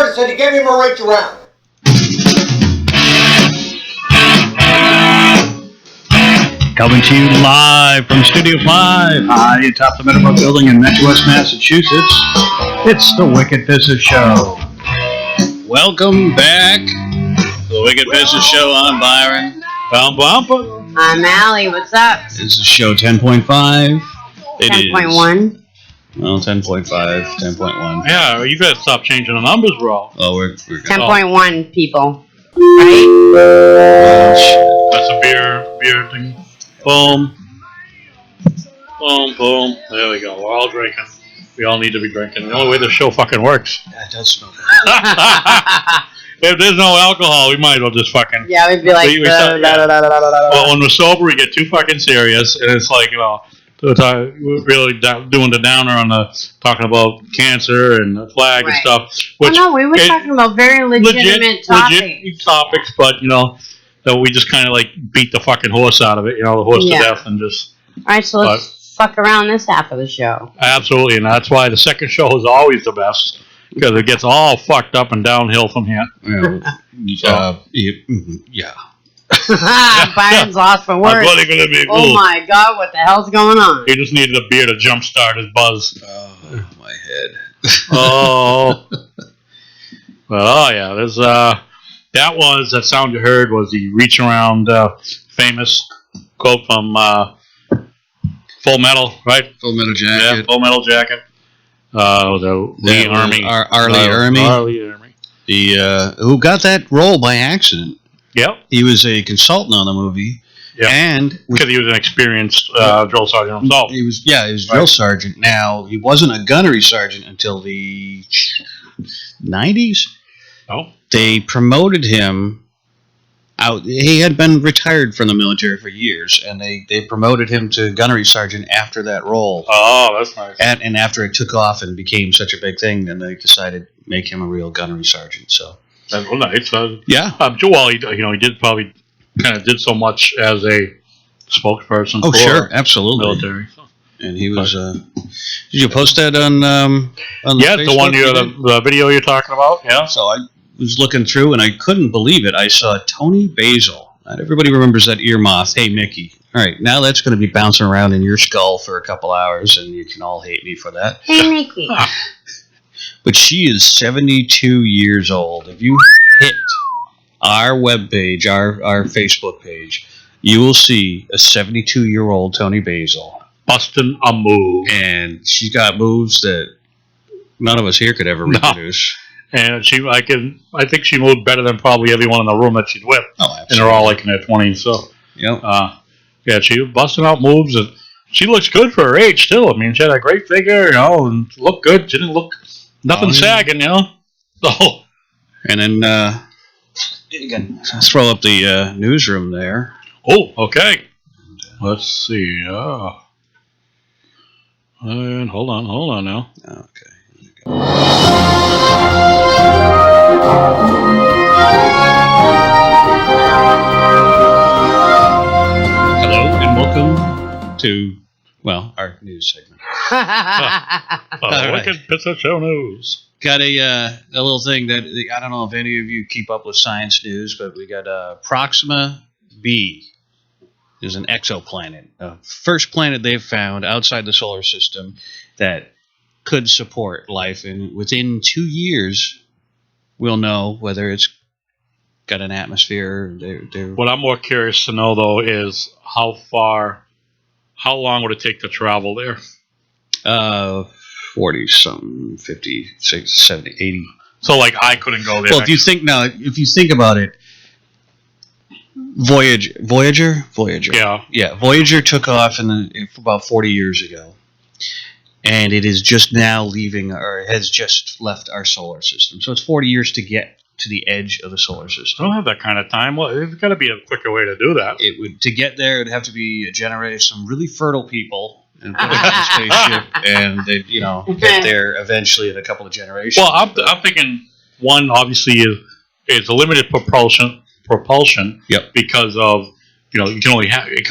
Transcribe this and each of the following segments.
and said he gave him a reach around. Coming to you live from Studio 5, high atop the Meadowbrook Building in Metro West, Massachusetts. It's the Wicked Pissah Show. Welcome back to the Wicked Pissah Show. I'm Byron. Bumpa. I'm Allie. What's up? This is show 10.5. 10.1. Well, 10.5, 10.1. Yeah, you gotta stop changing the numbers, bro. Oh, we're 10.1 people. Right? That's a beer thing. Boom. Boom, boom. There we go. We're all drinking. We all need to be drinking. The only way the show fucking works. Yeah, it does smell good. If there's no alcohol, we might as well just fucking... Yeah, we'd be like... Well, when we're sober, we get too fucking serious, and it's like, you know, we're really doing the downer on the talking about cancer and the flag and stuff. Which no, we were talking about very legitimate topics. Legit topics, but, you know, that we just kind of like beat the fucking horse out of it, you know, the horse to death, and just... All right, so let's fuck around this half of the show. Absolutely, and that's why the second show is always the best, because it gets all fucked up and downhill from here. Yeah. Byron's lost for words. Oh my God, what the hell's going on? He just needed a beer to jumpstart his buzz. Oh, my head. Oh. Well, yeah, there's that sound you heard was the reach around famous quote from Full Metal, right? Full Metal Jacket. Yeah, Full Metal Jacket. The Lee Ermey. Arlie Ermey. Who got that role by accident. Yep. He was a consultant on the movie. Yep. And because he was an experienced drill sergeant himself. He was drill sergeant. Now, he wasn't a gunnery sergeant until the 90s. Oh. They promoted him out. He had been retired from the military for years, and they promoted him to gunnery sergeant after that role. Oh, that's nice. And after it took off and became such a big thing, then they decided to make him a real gunnery sergeant. So that's nice. Yeah. Well, he did probably kind of did so much as a spokesperson. Oh, for sure, absolutely. Military. And he was. Did you post that on the Facebook? The one the video you're talking about. Yeah. So I was looking through and I couldn't believe it. I saw Tony Basil. Not everybody remembers that ear moth. Hey, Mickey. All right, now that's going to be bouncing around in your skull for a couple hours, and you can all hate me for that. Hey, Mickey. But she is 72 years old. If you hit our webpage, our Facebook page, you will see a 72-year-old Tony Basil busting a move, and she's got moves that none of us here could ever reproduce. And I think she moved better than probably everyone in the room that she's with. Oh, absolutely. And they're all like in their 20s. So, yep. Yeah, she was busting out moves, and she looks good for her age too. I mean, she had a great figure, you know, and looked good. She didn't look nothing sagging, you know. So, and then again, throw up the newsroom there. Oh, okay. Let's see. And hold on now. Okay. Hello and welcome to, our news segment. Wicked Pissah Show news. Got a little thing that, I don't know if any of you keep up with science news, but we got Proxima B is an exoplanet. First planet they've found outside the solar system that could support life, and within 2 years we'll know whether it's got an atmosphere. What I'm more curious to know though is how long would it take to travel there? 40 something, 50, 60, 70, 80. So like I couldn't go there. Well, if you think about it, Voyager. Yeah. Voyager took off about 40 years ago. And it is just now leaving, or has just left our solar system. So it's 40 years to get to the edge of the solar system. I don't have that kind of time. Well, there's got to be a quicker way to do that. To get there, it'd have to be generate some really fertile people and put them in a spaceship, and they, get there eventually in a couple of generations. Well, I'm thinking one obviously is a limited propulsion. Yep. Because of it can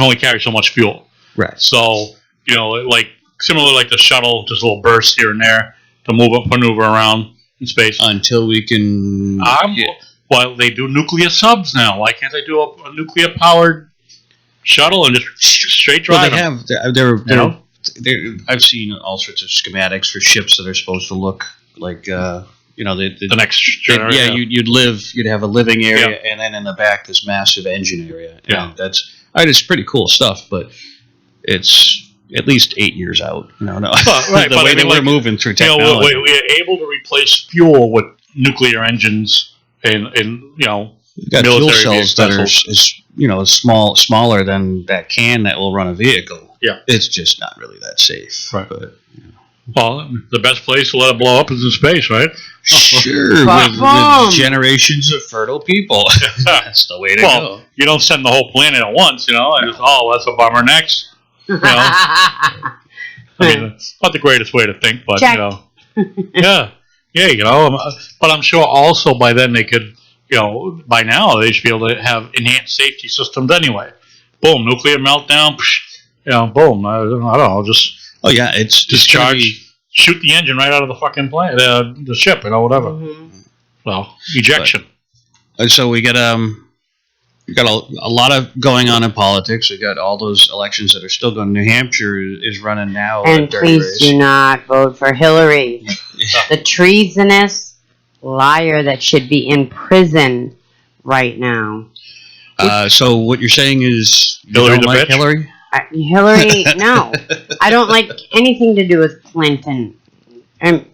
only carry so much fuel. Right. So like. Similar like the shuttle, just a little burst here and there to maneuver around. in space. Until we can. Well, they do nuclear subs now. Why can't they do a nuclear powered shuttle and just straight drive? Well, they have. I've seen all sorts of schematics for ships that are supposed to look like, the next generation. You'd have a living area, and then in the back this massive engine area. Yeah, it's pretty cool stuff, but it's at least 8 years out. No, right, the way we're moving through technology. We're able to replace fuel with nuclear engines, and you've got fuel cells that are smaller than that can that will run a vehicle. Yeah, it's just not really that safe. Right. But, well, the best place to let it blow up is in space, right? Sure, with generations of fertile people. That's the way to go. You don't send the whole planet at once, and just, that's a bummer next. I mean, it's not the greatest way to think, but, yeah, but I'm sure also by then they could, by now they should be able to have enhanced safety systems anyway. Boom, nuclear meltdown, boom, I don't know, just... Oh, yeah, it's discharge, shoot the engine right out of the fucking plane, the ship, whatever. Mm-hmm. Well, ejection. So we got a lot of going on in politics. We got all those elections that are still going. New Hampshire is running now. And please do not vote for Hillary. The treasonous liar that should be in prison right now. So what you're saying is you Hillary don't the like bitch? Hillary? Hillary, no. I don't like anything to do with Clinton. And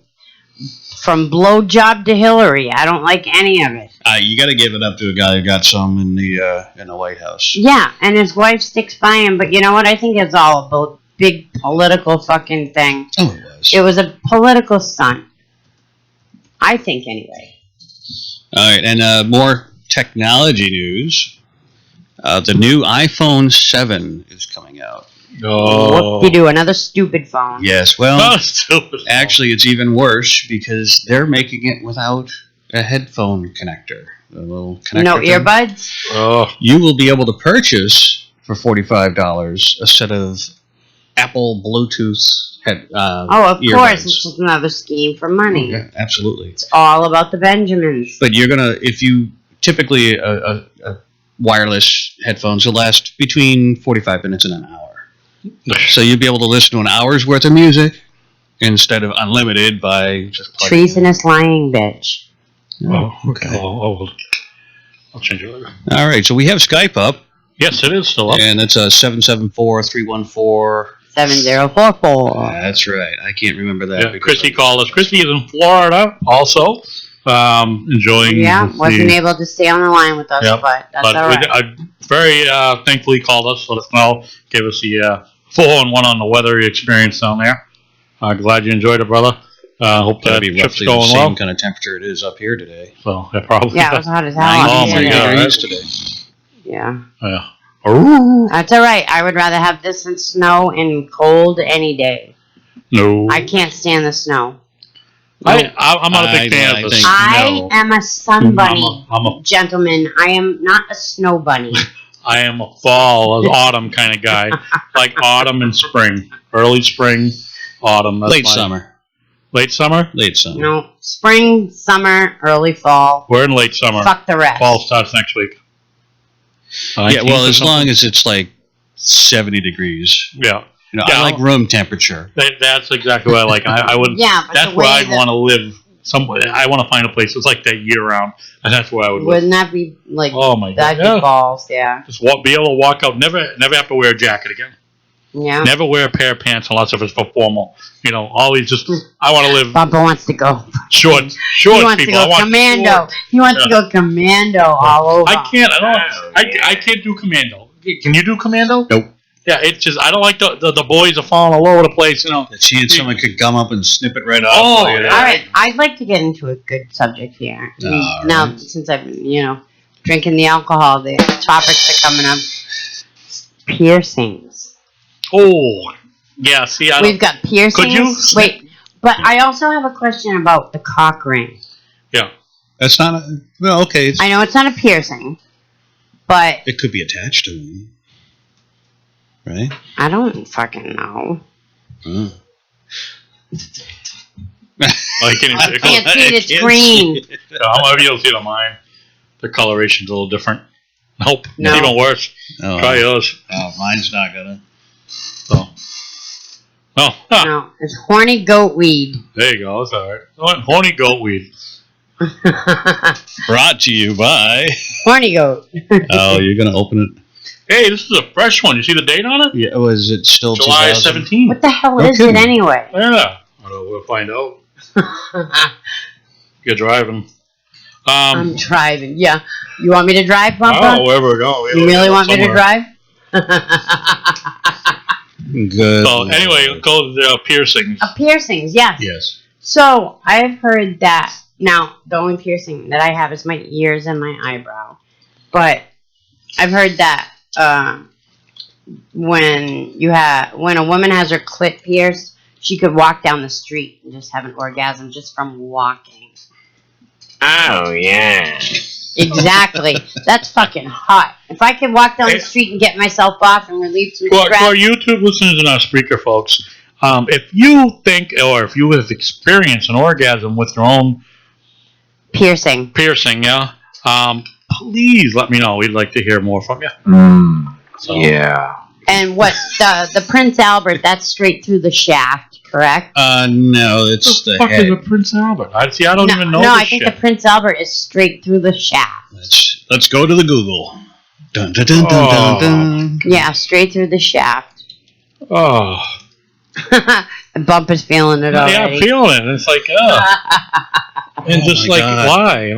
from blowjob to Hillary, I don't like any of it. You got to give it up to a guy who got some in the White House. Yeah, and his wife sticks by him. But you know what? I think it's all a big political fucking thing. Oh, it was. It was a political stunt. I think, anyway. All right, and more technology news. The new iPhone 7 is coming out. Oh. What you do? Another stupid phone. Yes, well, stupid actually it's even worse because they're making it without a headphone connector. A little connector No thing. earbuds? Oh. You will be able to purchase for $45 a set of Apple Bluetooth of earbuds. Course, it's just another scheme for money. Yeah, absolutely. It's all about the Benjamins. But you're gonna, if you typically a wireless headphones will last between 45 minutes and an hour. So you'll be able to listen to an hour's worth of music instead of unlimited by just treasonous lying bitch. Oh, okay. I'll change it later. All right, so we have Skype up. Yes, it is still up. And it's a 774-314. 7044. That's right. I can't remember that. Yeah, Chrissy called us. Chrissy is in Florida also. Enjoying. Yeah, wasn't able to stay on the line with us, but that's all right. I very thankfully called us, let us know, gave us the 4-on-1 on the weather you experienced down there. Glad you enjoyed it, brother. Hope that trip's going the same well. kind of temperature it is up here today. So probably. Yeah, it was hot as hell. Oh my God, today. Yeah. Yeah. That's all right. I would rather have this in snow and cold any day. No. I can't stand the snow. I'm not a big fan of the snow. I am a sun bunny, gentlemen. I am not a snow bunny. I am a fall, autumn kind of guy. Like autumn and spring. Early spring, autumn. Late summer. Late summer? Late summer. No. Spring, summer, early fall. We're in late summer. Fuck the rest. Fall starts next week. Yeah, well, as long as it's like 70 degrees. Yeah. I like room temperature. That's exactly what I like. I would. Yeah, but that's where I'd want to live. I want to find a place that's like that year round, and that's where I would live. Wouldn't that be like? Oh my God! That'd be balls, yeah. Just be able to walk out. Never have to wear a jacket again. Yeah. Never wear a pair of pants unless if it's for formal. Always just. I want to live. Bumpa wants to go. Short he wants people. To go commando. He wants to go commando all over. I can't. I can't do commando. Can you do commando? Nope. Yeah, it's just I don't like the boys are falling all over the place. The chance someone could gum up and snip it right off. Oh, all right. I'd like to get into a good subject here. Now, since I've been, drinking the alcohol, the topics are coming up. Piercings. Oh, yeah. See, we've got piercings. Could you wait? But I also have a question about the cock ring. Yeah, that's not a. Well, okay. I know it's not a piercing, but it could be attached to them. Right? I don't fucking know. Oh, you can't even I see can't it. see it. It's green. I'm gonna be able to see it on mine. The coloration's a little different. Nope, No. it's even worse. Oh, Try yours. Oh, mine's not gonna. Oh. No. Ah, No, it's horny goat weed. there you go. That's all right. Horny goat weed. Brought to you by. Horny goat. Oh, you're gonna open it? Hey, this is a fresh one. You see the date on it? Yeah. Was it still July 2000? 17th. What the hell No is kidding. it anyway? Yeah. I don't know. We'll find out. You're driving. I'm driving. Yeah. You want me to drive, Bumpa? Oh, wherever we're going. You really want me to drive? Good. So anyway, let's go to the piercings. Piercings, yes. Yes. So I've heard that. Now, the only piercing that I have is my ears and my eyebrow. But I've heard that when a woman has her clit pierced, she could walk down the street and just have an orgasm just from walking. Oh, yeah. Exactly. That's fucking hot. If I could walk down the street and get myself off and relieve some To our stress. YouTube listeners and our speaker folks, if you think or if you have experienced an orgasm with your own Piercing. piercing, please let me know. We'd like to hear more from you. So, Yeah. And what the Prince Albert, that's straight through the shaft, correct? No, it's the fuck head. is a Prince Albert? I don't even know No, this I think shit. the Prince Albert is straight through the shaft. Let's go to the Google. Dun dun dun dun dun dun. Yeah, straight through the shaft. Oh, Bump is feeling it yeah, already. I'm feeling it. It's like, and Oh just my like, God. why,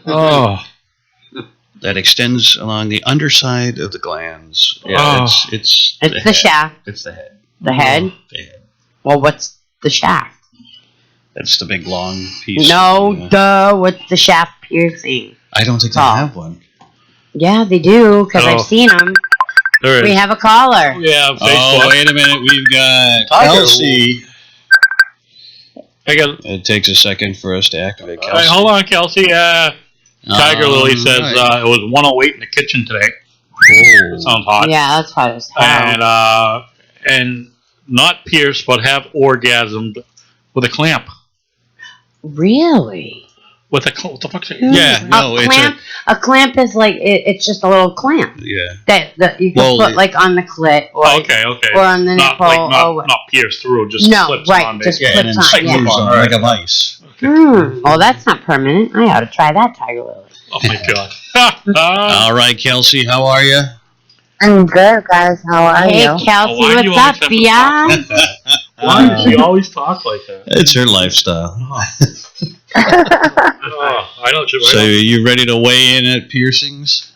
oh. That extends along the underside of the glands. Yeah, Oh. it's It's the head. shaft. It's the head. The head? The head. Well, what's the shaft? That's the big long piece. No, Yeah. duh. What's the shaft piercing? I don't think they Oh. have one. Yeah, they do, because Oh. I've seen them. There We is. have a caller. Yeah, Oh, Facebook. wait a minute. We've got Tiger. Kelsey. I got, It takes a second for us to activate all Kelsey. right, hold on, Kelsey. Tiger Lily says Alright. it was 108 in the kitchen today. Oh. Sounds hot. Yeah, that's hot as hell. And not pierced, but have orgasmed with a clamp. Really? What the fuck's it? Yeah, no, a it's clamp. A clamp is like it's just a little clamp yeah. that you can Well, put like on the clit or Okay. or on the Not nipple like or what. not pierced through, just No, slips right, on. just Yeah, and then clips on, screws yeah. on like a vice. Well, that's not permanent. I ought to try that, Tiger Lily. Oh my god. All right, Kelsey, how are you? I'm good, guys. How are Hey, you? Kelsey, why do you what's up, always have to Bia? Why does she always talk like that? It's her lifestyle. Oh, I know. So, you ready to weigh in at piercings?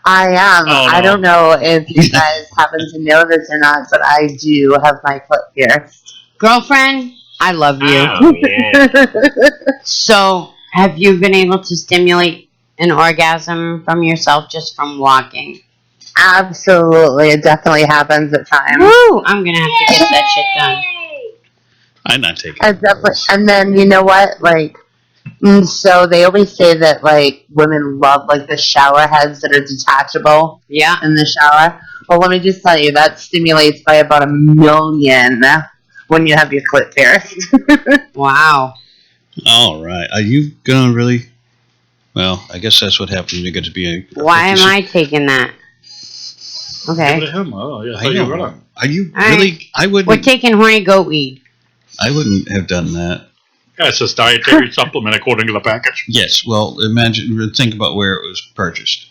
I am. Oh, I no. don't know if you guys happen to know this or not, but I do have my foot pierced. Girlfriend, I love you. Oh, yeah. So, have you been able to stimulate an orgasm from yourself just from walking? Absolutely. It definitely happens at times. Woo! I'm gonna have to get that shit done. I'm not taking I it. definitely, and then, you know what? Like, so they always say that, like, women love, like, the shower heads that are detachable Yeah. in the shower. Well, let me just tell you, that stimulates by about 1,000,000 when you have your clit pierced. Wow. All right. Are you going to really? Well, I guess that's what happens when you get to be a. Why am I taking that? Give it Okay. to him. Oh, yeah. I know. Are you All right. really? I We're wouldn't. taking horny goat weed. I wouldn't have done that. Yeah, it's just dietary supplement according to the package. Yes. Well, imagine. Think about where it was purchased.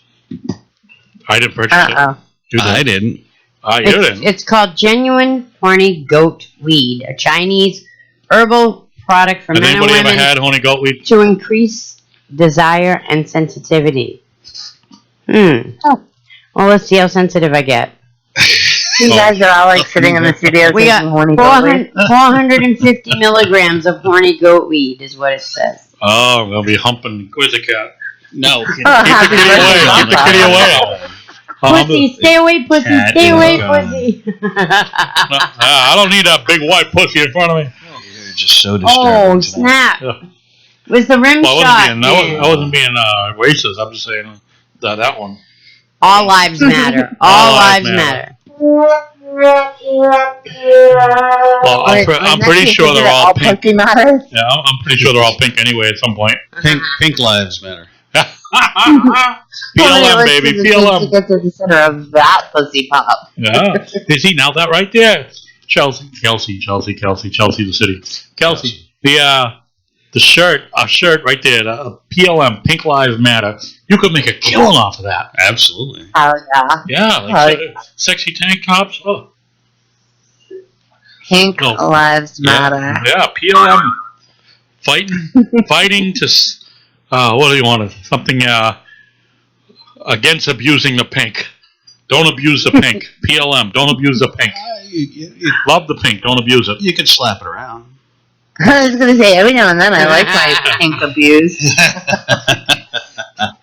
I didn't purchase it. Uh-oh. You did. I didn't. You didn't. It's called genuine horny goat weed, a Chinese herbal product for Has men and anybody ever women had honey goat weed? to increase desire and sensitivity. Oh. Well, let's see how sensitive I get. You guys are all, like, sitting in the studio We taking got horny goat weed. 450 milligrams of horny goat weed is what it says. Oh, I'm gonna be humping Quizzicat. No. Oh, happy Keep birthday, the kitty Papa. away. Pussy, stay away, pussy, Cat stay in away, the gun. pussy. I don't need that big white pussy in front of me. You're just so disturbing. Oh, tonight. snap. Yeah. Was the rim Well, shot? I wasn't being racist. I'm just saying that one. All lives matter. All lives matter. Well, I'm pretty sure they're all pink. Pokey matters. Yeah, I'm pretty sure they're all pink anyway at some point. Pink lives matter. PLM, baby, PLM. To get to the center of that pussy pop. Yeah. You see, now that right there. Kelsey, the city. Kelsey, the shirt, our shirt right there, the PLM, Pink Lives Matter. You could make a killing off of that. Absolutely. Oh, yeah. Yeah, like sexy tank tops. Oh. Pink Lives Matter. Yeah, PLM. Fighting to, what do you want? Something against abusing the pink. Don't abuse the pink. PLM, don't abuse the pink. Love the pink, don't abuse it. You can slap it around. I was going to say, every now and then I like my pink abuse.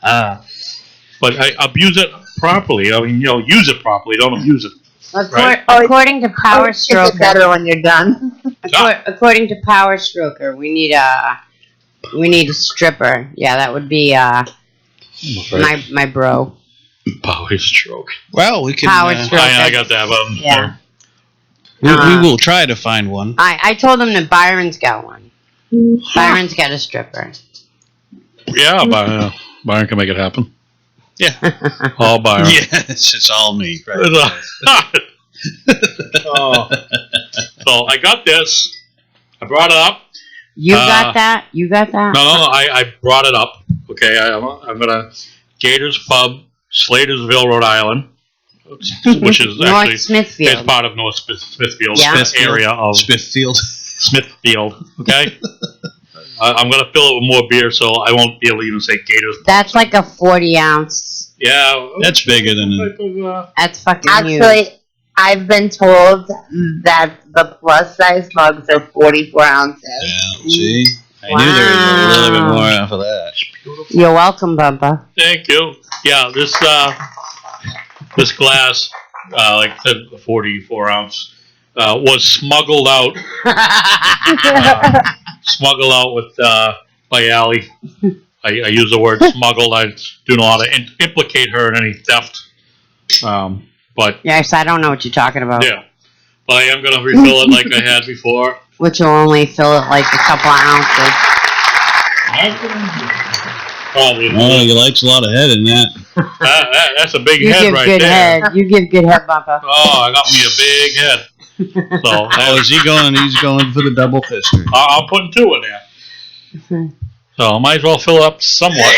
But I abuse it properly. I mean, use it properly. Don't abuse it. According to Power Stroker, it's better when you're done. According to Power Stroker, we need a stripper. Yeah, that would be my bro. Power Stroke. Well, we can. Power Stroke. I got that one. Yeah. We will try to find one. I told him that Byron's got one. Byron's got a stripper. Yeah, Byron can make it happen. Yeah. All Byron. Yes, it's all me. Right. So I got this. I brought it up. You got that? You got that? No, I brought it up. Okay, I'm gonna Gators Pub, Slatersville, Rhode Island, which is North actually Smithfield. it's part of North Smithfield Yeah. area of Smithfield. Smithfield. Okay. I'm gonna fill it with more beer, so I won't be able to even say Gators. That's like a 40 ounce. Yeah, That's bigger than. That's fucking huge. Actually, I've been told that the plus size mugs are 44 ounces. Yeah, see? I knew there was a little bit more off of that. You're welcome, Bumpa. Thank you. Yeah, this glass, like the 44 ounce, was smuggled out. Smuggled out with by Allie. I use the word smuggled. I do not want to implicate her in any theft. But Yes, I don't know what you're talking about. yeah, but I am going to refill it like I had before. Which will only fill it like a couple of ounces. Probably. Oh, you likes a lot of head in that. That's a big You head give right good there. head. You give good head, Bumpa. Oh, I got me a big head. So Is he going? He's going for the double fister. I'm putting 2 in there. So I might as well fill up somewhat.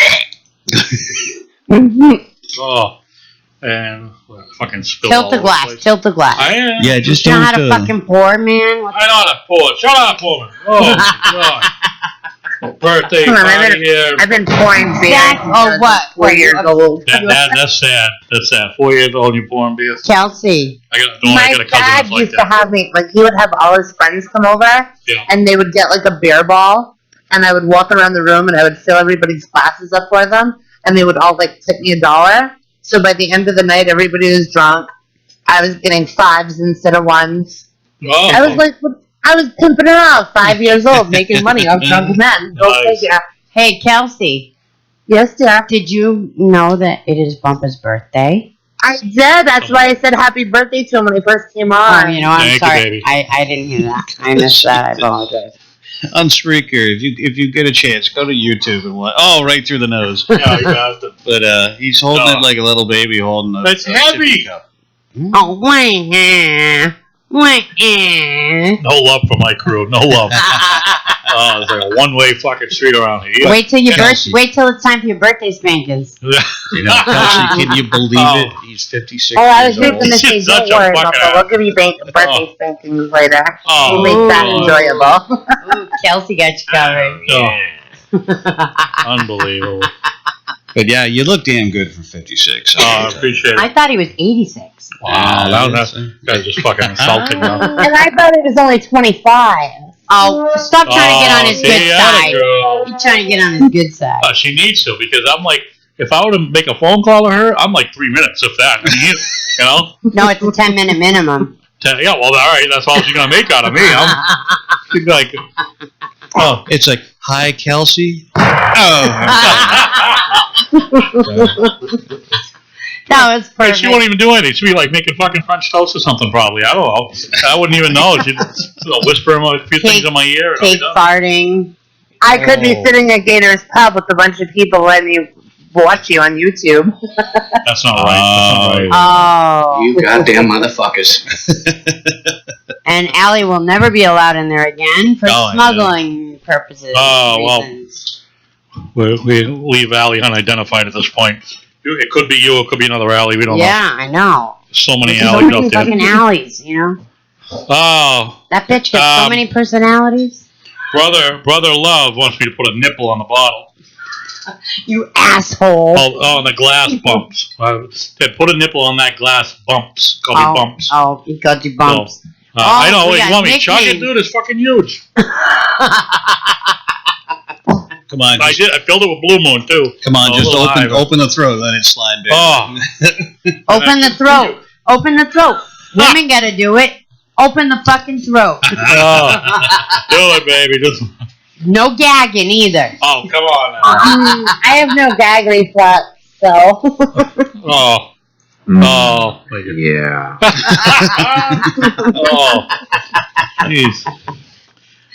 Oh, and fucking spill all Tilt the over glass. place. Tilt the glass. I am. Yeah, just You know how don't. to fucking pour, man? What I know how to pour. Shut up, woman. Oh my god. Birthday Come on, party here. I've been pouring beer. Zach, since I oh, was what? 4 years old. That's sad. That's sad. 4 years old, you're pouring beer. Kelsey. I got a My cousin dad that's like used to that. have me, like, he would have all his friends come over, Yeah. and they would get, like, a beer ball, and I would walk around the room, and I would fill everybody's glasses up for them, and they would all, like, tip me $1. So by the end of the night, everybody was drunk. I was getting 5s instead of 1s. Oh, I was like, I was pimping it out, 5 years old, making money off drunk men. Go Nice. figure. Hey, Kelsey. Yes, dear. Did you know that it is Bumpa's birthday? I did. That's why I said happy birthday to him when he first came Oh, on. you know, I'm Thank you, sorry. baby. I didn't hear that. I missed that. I apologize. On Spreaker, if you get a chance, go to YouTube and watch. Oh, right through the nose. yeah, you got it. But he's holding it like a little baby holding a. That's heavy. cup. Oh, wah, wah. No love for my crew. No love. Oh, it's like a one-way fucking street around here. Wait till Kelsey. wait till it's time for your birthday spankers. You know, Kelsey, can you believe it? He's 56 Oh, I was years just old. going to say, She's such don't a worry fucking about that. We'll give you birthday spankings later. Oh, We'll make that God. enjoyable. Ooh, Kelsey got you covered. Unbelievable. But yeah, you look damn good for 56. Oh, I appreciate I it. thought he was 86. Wow, that's guys just fucking insulting now. And I thought it was only 25. Oh, stop trying to get on his good side. Girl. You're trying to get on his good side. She needs to, because I'm like, if I were to make a phone call to her, I'm like 3 minutes, if that. I mean, you know? No, it's a 10-minute minimum. Yeah, well, all right, that's all she's going to make out of me. I'm like, oh. It's like, hi, Kelsey. Oh. That was Hey, perfect. she won't even do anything. She'd be like making fucking French toast or something, probably. I don't know. I wouldn't even know. She'd whisper a few things in my ear. And Fake farting. I could be sitting at Gator's Pub with a bunch of people letting you watch you on YouTube. That's not right. Oh. You goddamn motherfuckers. And Allie will never be allowed in there again for Oh, I smuggling purposes. Oh, well. reasons. We leave Allie unidentified at this point. It could be you. It could be another Allie. We don't know. Yeah, I know. So many There's so Allies many out there. fucking alleys, you know? Oh, That bitch got so many personalities. brother Love wants me to put a nipple on the bottle. You asshole. Oh, and the glass bumps. Said put a nipple on that glass bumps. Call me bumps. Oh, he got you bumps. I know. we Wait, got you want me to chug it, nicknames. dude? It's fucking huge. Come on, I did. I filled it with Blue Moon too. come on, Oh, just a little high, but- open the throat, let it slide down. Oh, Open the throat. Open the throat. Women gotta do it. Open the fucking throat. do it, baby. Just. No gagging either. Oh, come on. Now. I have no gag reflex, so. Oh. Mm. Oh. Yeah. Oh. Jeez.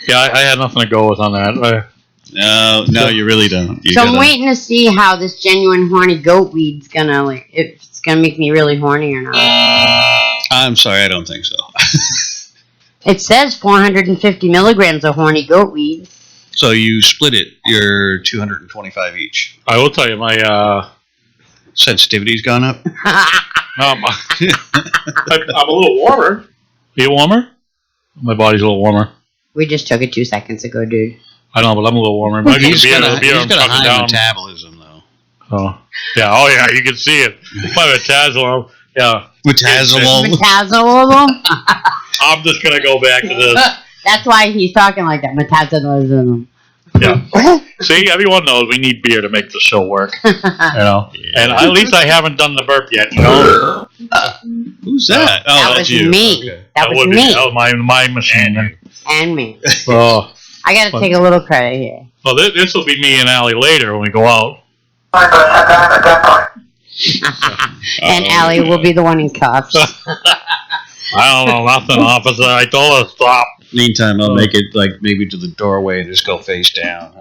Yeah, I had nothing to go with on that. No, you really don't. You So I'm gotta- waiting to see how this genuine horny goat weed's gonna, like, if it's gonna make me really horny or not. I'm sorry, I don't think so. It says 450 milligrams of horny goat weed. So you split it. You're 225 each. I will tell you, my Sensitivity's gone up. I'm a little warmer. Are you warmer? My body's a little warmer. We just took it 2 seconds ago, dude. I know, but I'm a little warmer. Maybe He's the got beer a I'm chugging high down. metabolism, though. Oh yeah, you can see it. My metabolism. Yeah, Metabolizum. Metabolism? I'm just gonna go back to this. That's why he's talking like that. Metabolism. Yeah. See, everyone knows we need beer to make the show work. You know, and at least I haven't done the burp yet. You know, Who's that? Oh, That that's was you. me. Okay. That was would be me. that was my machine. And me. Oh, I gotta take a little credit here. well, this will be me and Allie later when we go out. And Allie will be the one in cuffs. I don't know nothing, officer. I told her stop. Meantime, I'll make it like maybe to the doorway and just go face down.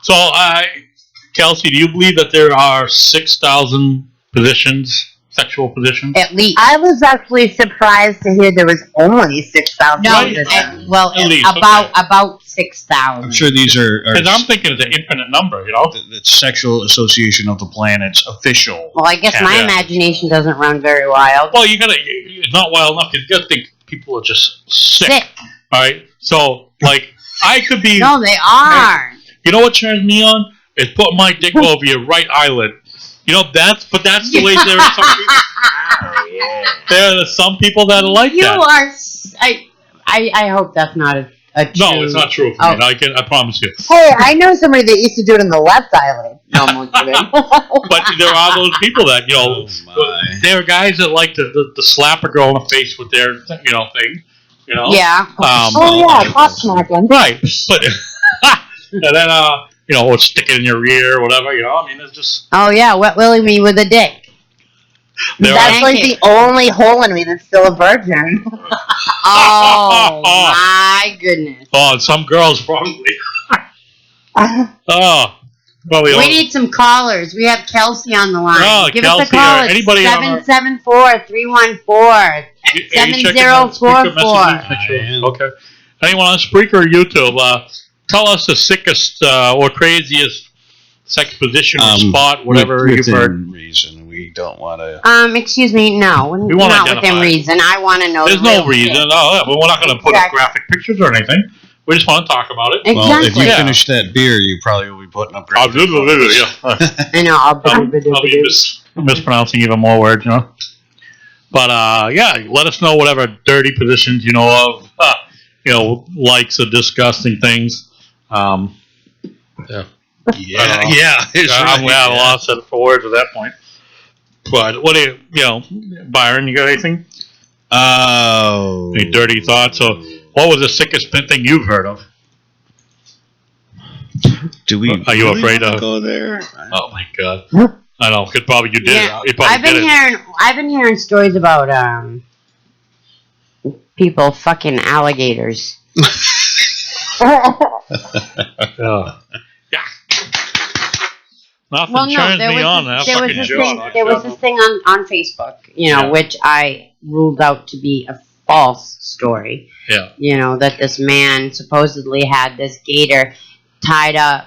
So, Kelsey, do you believe that there are 6,000 positions, sexual positions? At least. I was actually surprised to hear there was only 6,000. No, Right. At least, about 6,000. I'm sure these are Because I'm thinking it's an infinite number, you know? the Sexual Association of the Planet's official. Well, I guess my Yeah. imagination doesn't run very wild. Well, it's not wild enough. You gotta think people are just sick. All right? So, like, I could be, No, they are. you know what turns me on? Is putting my dick over your right eyelid. You know, that's the way there are some people. Oh, yeah. There are some people that are like You that. are. I hope that's not a true. No, it's not true for Oh. me. I promise you. Hey, I know somebody that used to do it in the left eyelid. No, I'm only kidding. But there are those people that, you know, Oh, my. there are guys that like to slap a girl in the face with their, you know, thing. You know? Yeah. Oh, yeah, pop smacking. Right. But, and then, you know, or stick it in your ear or whatever, you know? I mean, it's just. Oh yeah, wet willy me with a dick. There That's Thank like you. the only hole in me that's still a virgin. Oh my goodness. Oh, and some girls probably. Oh. Well, We need some callers. We have Kelsey on the line. Oh, Give Kelsey, us a call. or anybody on our- 774-314. 7044. Okay. Anyone on Spreaker or YouTube, tell us the sickest or craziest sex position or spot, whatever you've within heard. reason, we don't want to. Excuse me, no. We won't not identify. within reason. I want to know. There's the no real reason. shit. No, we're not going to put up Exactly. graphic pictures or anything. We just want to talk about it. Well, if you Exactly. Yeah. finish that beer, you probably will be putting up. I'll do it. Yeah. I know. I'll be mispronouncing even more words, you know. But yeah, let us know whatever dirty positions you know of, you know, likes or disgusting things. Yeah. Yeah. It's I'm right, at a loss for words at that point. But what do you know, Byron? You got anything? Oh. Any dirty thoughts? Or what was the sickest thing you've heard of? Do we? Are you really afraid wanna of- go there? Oh my God! I know. Because probably you did Yeah, it. You probably did it. I've been hearing stories about people fucking alligators. Yeah. Nothing turns me on that fucking show. There was this thing on Facebook, which I ruled out to be a false story. Yeah. That this man supposedly had this gator tied up,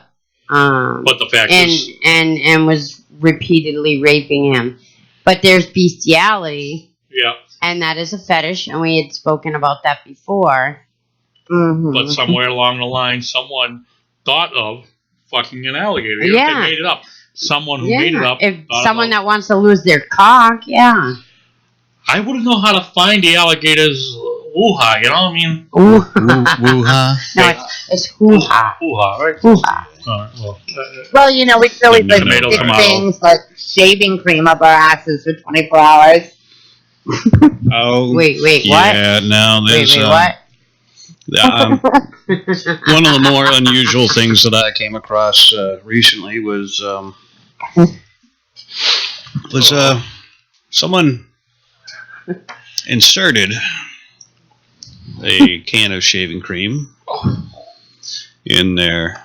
But the fact is, and was repeatedly raping him. But there's bestiality. Yeah. And that is a fetish, and we had spoken about that before. Mm-hmm. But somewhere along the line, someone thought of fucking an alligator. Yeah. They made it up. Someone who made it up. If someone that wants to lose their cock, yeah. I wouldn't know how to find the alligator's woo-ha, you know what I mean? Woo-ha? No, it's hoo-ha. Woo-ha, right? Hoo-ha. Well, we could always like Tomato, stick tomato. things like shaving cream up our asses for 24 hours. Oh. Wait, what? Yeah, no, there's... Wait, what? One of the more unusual things that I came across recently was someone inserted a can of shaving cream in there.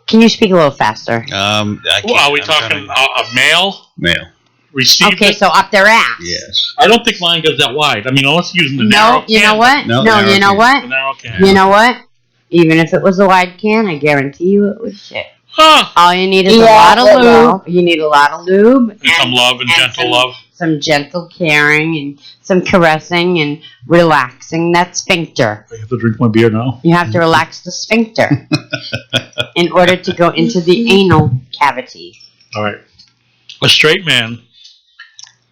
Can you speak a little faster? Are we talking a male? Male. Received Okay, it? so up their ass. Yes. I don't think mine goes that wide. I mean, unless using the narrow can. You know what? No, No, you know can. what? The narrow can. You know what? Even if it was a wide can, I guarantee you it would shit. Huh. All you need is a Yeah, lot of it lube. will. You need a lot of lube. And some love and gentle some, love. Some gentle caring and some caressing and relaxing that sphincter. I have to drink my beer now. You have to relax the sphincter in order to go into the anal cavity. All right. A straight man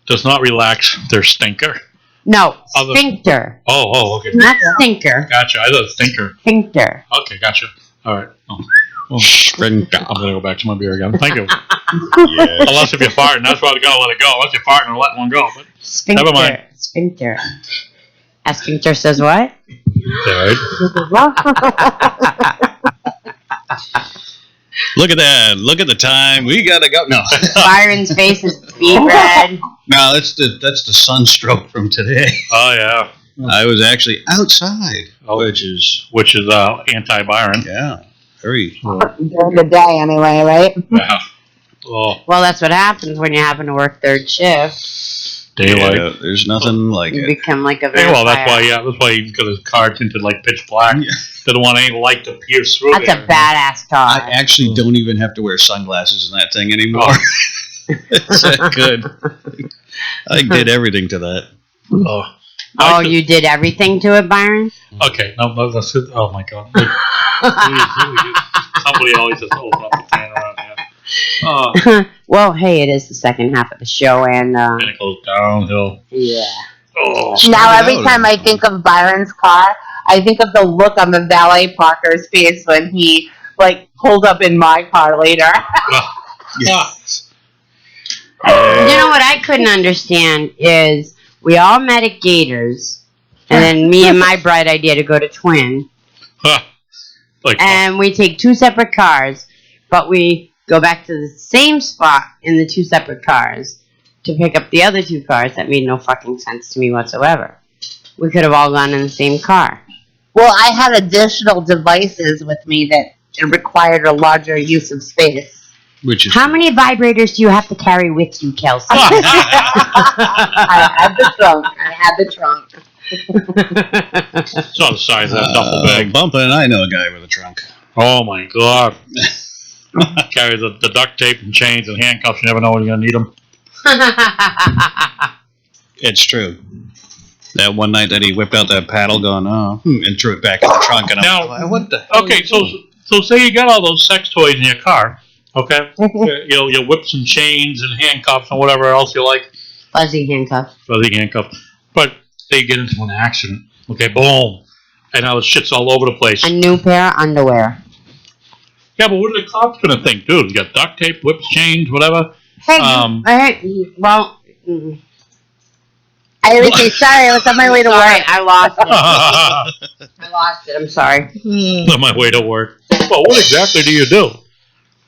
does not relax their stinker. No, sphincter. Oh, okay. Not stinker. Gotcha. I thought stinker. Sphincter. Okay, gotcha. All right. Oh. Sphincter. I'm going to go back to my beer again. Thank you. Yes. Unless if you're farting, that's why I got to let it go. Unless you're farting and let one go. But Sphincter. Never mind. Sphincter. A sphincter says what? all right. Look at that. Look at the time. We gotta go. No. Byron's face is beet red. No, that's the sunstroke from today. Oh, yeah. I was actually outside, which is Anti-Byron. yeah, very. During the day, anyway, right? Yeah. Oh, Well, that's what happens when you happen to work third shift. daylight. Yeah, there's nothing like You it. become like a Yeah, vampire. well, that's why he's got his car tinted like pitch black. Yeah. Didn't want any light to pierce through That's there. a badass car. I actually don't even have to wear sunglasses in that thing anymore. It's that good. I did everything to that. Oh, Oh, you did everything to it, Byron? Okay, no, that's it. Oh my God! Please. Somebody always just holds up the can around here. Well, hey, it is the second half of the show, and And it goes downhill. yeah. Oh, Now, every out. time I think of Byron's car, I think of the look on the valet parker's face when he, pulled up in my car later. Yes. You know what I couldn't understand is we all met at Gators, and then me and my bright idea to go to Twin, and we take two separate cars, but we go back to the same spot in the two separate cars to pick up the other two cars. That made no fucking sense to me whatsoever. We could have all gone in the same car. Well, I had additional devices with me that required a larger use of space. Which is How many vibrators do you have to carry with you, Kelsey? I had the trunk. It's not the size of that duffel bag. Bumpa and I know a guy with a trunk. Oh my God! Carry the duct tape and chains and handcuffs. You never know when you're gonna need them. It's true. That one night that he whipped out that paddle going, and threw it back in the trunk. And Now- I'm like, what the hell? Okay, so say you got all those sex toys in your car. Okay, your whips and chains and handcuffs and whatever else you like. Fuzzy handcuffs. Fuzzy handcuffs. But they get into an accident. Okay, boom. And now the shit's all over the place. A new pair of underwear. Yeah, but what are the cops going to think? Dude, you got duct tape, whips, chains, whatever. Hey, well... I always say, sorry, I was on my way to Sorry, work. I lost it. On I lost it, I'm sorry. my way to work. Well, what exactly do you do?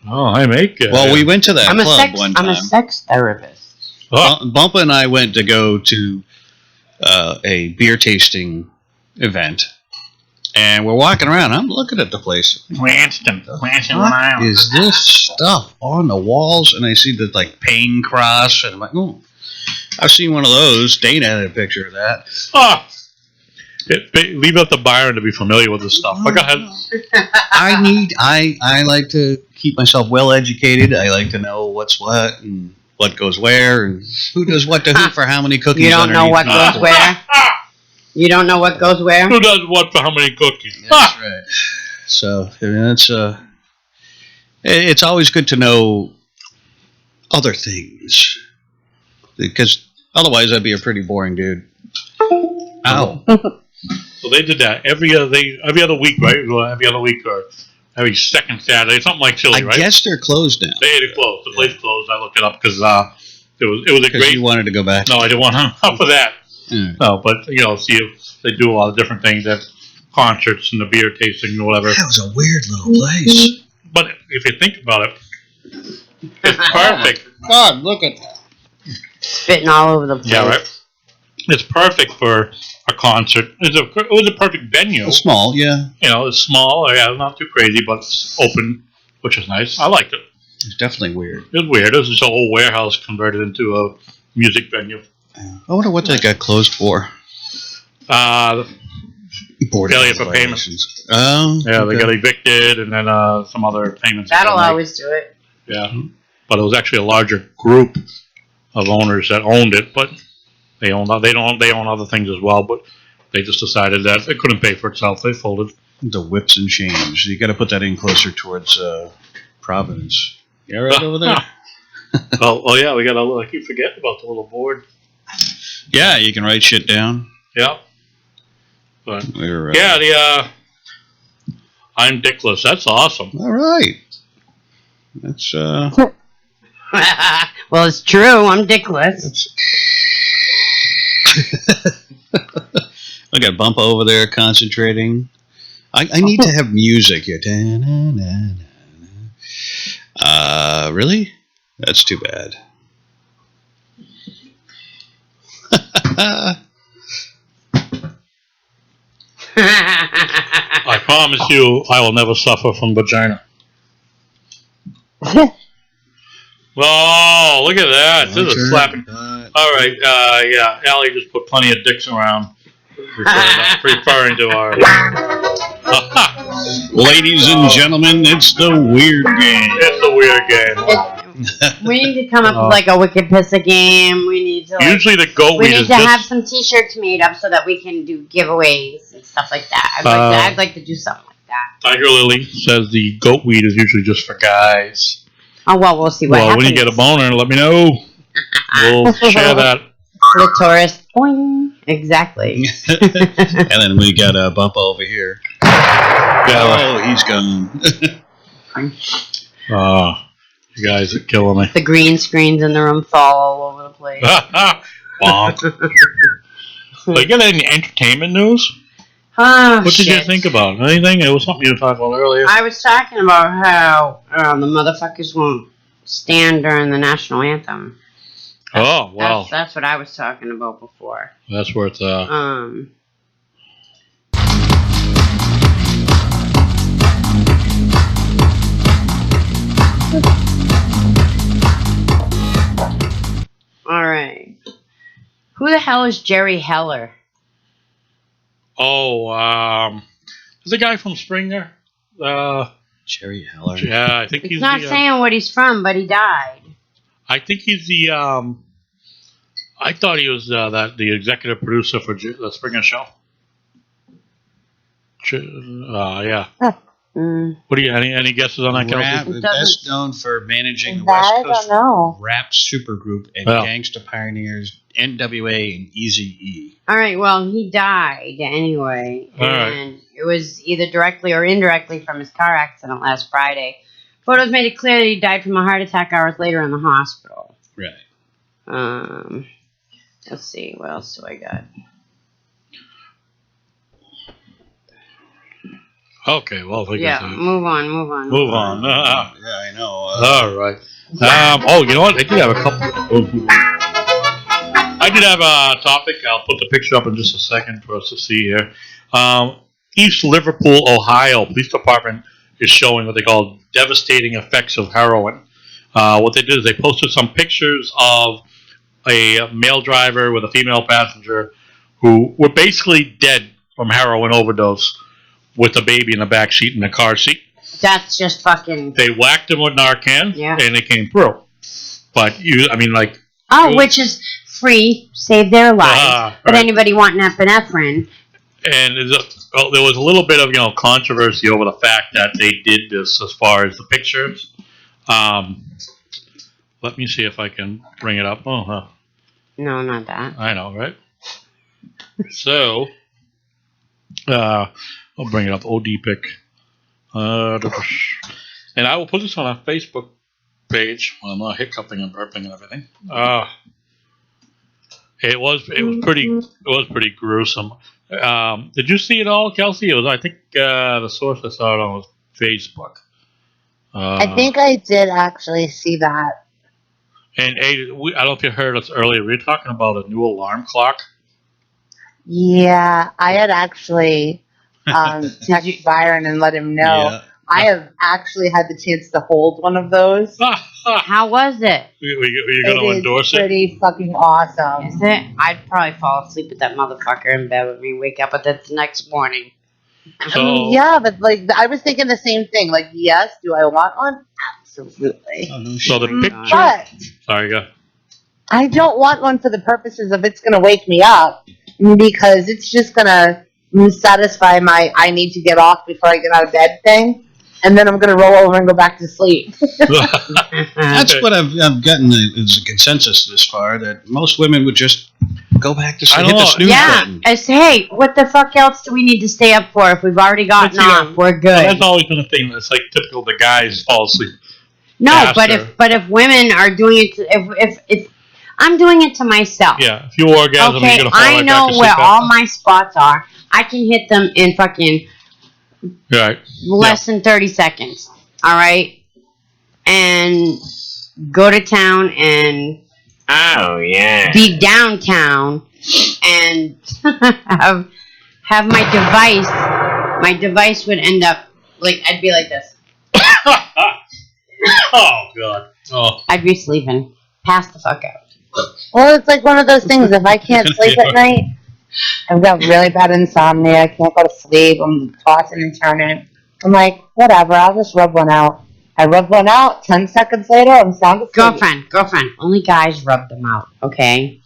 Oh, I make it. Well, we went to that I'm a club one time. I'm a sex therapist. Bumpa and I went to go to a beer tasting event, and we're walking around. I'm looking at the place. Glancing What around. is this stuff on the walls? And I see the pain cross, and I'm like, oh, I've seen one of those. Dana had a picture of that. Leave it up to Byron to be familiar with this stuff. But go ahead. I like to keep myself well educated. I like to know what's what and what goes where and who does what to who for how many cookies. You don't know what goes where? You don't know what goes where? Who does what for how many cookies? That's right. So it's always good to know other things, because otherwise I'd be a pretty boring dude. Ow. So they did that every other week, right? Well, every other week or every second Saturday, something like Chili, right? I guess they're closed now. They had it closed. The place closed. I looked it up because it was a great. You wanted to go back. No, I didn't want to for that. Mm. No, but see, they do a lot of different things at concerts and the beer tasting or whatever. That was a weird little place. But if you think about it, it's perfect. God, look at that. Spitting all over the place. Yeah, right. It's perfect for a concert. It was a perfect venue. It's small, yeah. It's small. Yeah, not too crazy, but it's open, which is nice. I liked it. It's definitely weird. It was weird. It was just a whole warehouse converted into a music venue. I wonder what they got closed for. Failure for payments. Oh, yeah, okay. They got evicted, and then some other payments. That'll always do it. Yeah, but it was actually a larger group of owners that owned it, but they own other things as well. But they just decided that it couldn't pay for itself. They folded. The whips and chains. You got to put that in closer towards Providence. You all right over there? Oh yeah, we got to. I keep forgetting about the little board. Yeah, you can write shit down. Yeah. But We're, I'm dickless. That's awesome. All right. That's Well, it's true. I'm dickless. I got Bumpa over there concentrating. I need to have music here. Really? That's too bad. I promise you, I will never suffer from vagina. Oh, look at that. This is slapping. All right, yeah, Allie just put plenty of dicks around, referring to our... Ladies and gentlemen, it's the weird game. It's a weird game. We need to come up with like a wicked Pissah game. We need to. Usually the goat we weed need is to have just... some T-shirts made up so that we can do giveaways and stuff like that. I'd like to do something like that. Tiger Lily says the goat weed is usually just for guys. Oh well, we'll see what happens. Well, when you get a boner, let me know. We'll share that. Clitoris. Boing. Exactly. And then we got a Bumpa over here. Oh, he's gone. You guys are killing me. The green screens in the room fall all over the place. Bonk. So you got any entertainment news? Oh, What did you think about? Anything? It was something you were talking about earlier. I was talking about how the motherfuckers won't stand during the national anthem. Oh, well. That's what I was talking about before. That's where it's... All right. Who the hell is Jerry Heller? is the guy from Springer? Jerry Heller. Yeah, I think It's he's not saying what he's from, but he died. I think he's the... I thought he was the executive producer for the Springer Show. Yeah. What do you... Any guesses on that, Kelsey? Best known for managing the That West I Coast don't know. rap supergroup and Gangsta Pioneers, NWA, and Eazy-E. All right, well, he died anyway. All right. And it was either directly or indirectly from his car accident last Friday. Photos made it clear that he died from a heart attack hours later in the hospital. Right. Let's see, what else do I got? Okay, well, Yeah, move on. Move on. Yeah, I know. All right. You know what? I did have a couple. I did have a topic. I'll put the picture up in just a second for us to see here. East Liverpool, Ohio Police Department is showing what they call devastating effects of heroin. What they did is they posted some pictures of a male driver with a female passenger who were basically dead from heroin overdose with a baby in the back seat in the car seat. That's just fucking. They whacked him with Narcan, Yeah. and they came through. But Which is free, save their lives. But right. anybody wanting epinephrine? And there was a little bit of controversy over the fact that they did this as far as the pictures. Let me see if I can bring it up. Oh, No, not that. I know, right? So, I'll bring it up. OD pic. And I will put this on our Facebook page when I'm not hiccuping and burping and everything. It was pretty gruesome. Did you see it all, Kelsey? It was, I think, the source I saw it on was Facebook. I think I did actually see that. And I don't know if you heard us earlier. We were talking about a new alarm clock. Yeah, I had actually texted Byron and let him know. Yeah. I have actually had the chance to hold one of those. How was it? Were you going to endorse It is pretty fucking awesome. Is it? I'd probably fall asleep with that motherfucker in bed with me, wake up with it the next morning. So, Yeah, but I was thinking the same thing. Yes, do I want one? Absolutely. Oh, no so shit. the picture. But Sorry, go. I don't want one for the purposes of it's going to wake me up, because it's just going to satisfy my I need to get off before I get out of bed thing. And then I'm going to roll over and go back to sleep. That's what I've gotten as a consensus this far, that most women would just go back to sleep. Hit the snooze button. Hey, what the fuck else do we need to stay up for if we've already gotten off? We're good. That's always been a thing. It's like typical. The guys fall asleep. No, faster. but if women are doing it, if I'm doing it to myself. Yeah, if you orgasm, Okay, you're gonna fall I right know back to where sleep. all my spots are. I can hit them in fucking Right. less than 30 seconds. All right, and go to town and Oh, yeah. be downtown and have my device. My device would end up I'd be like this. Oh God. Oh. I'd be sleeping. Pass the fuck out. Well, it's like one of those things. If I can't sleep at night, I've got really bad insomnia. I can't go to sleep. I'm tossing and turning. I'm like, whatever. I'll just rub one out. I rub one out. 10 seconds later, I'm sound asleep. Girlfriend. Only guys rub them out. Okay.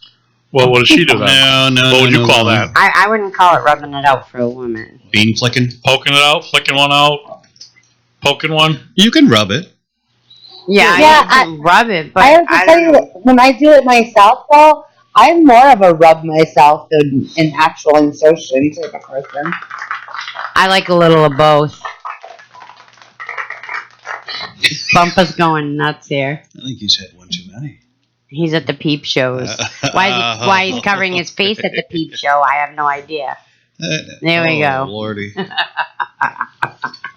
Well, what does she do then? No. What would you call that? I wouldn't call it rubbing it out for a woman. Bean flicking? Poking it out, flicking one out, poking one. You can rub it. Yeah, Yeah, I can rub it, but I have to tell you, when I do it myself, though, I'm more of a rub myself than an actual insertion type of person. I like a little of both. Bumpa's going nuts here. I think he's had one too many. He's at the peep shows. Why he's covering his face at the peep show, I have no idea. There we go. Lordy.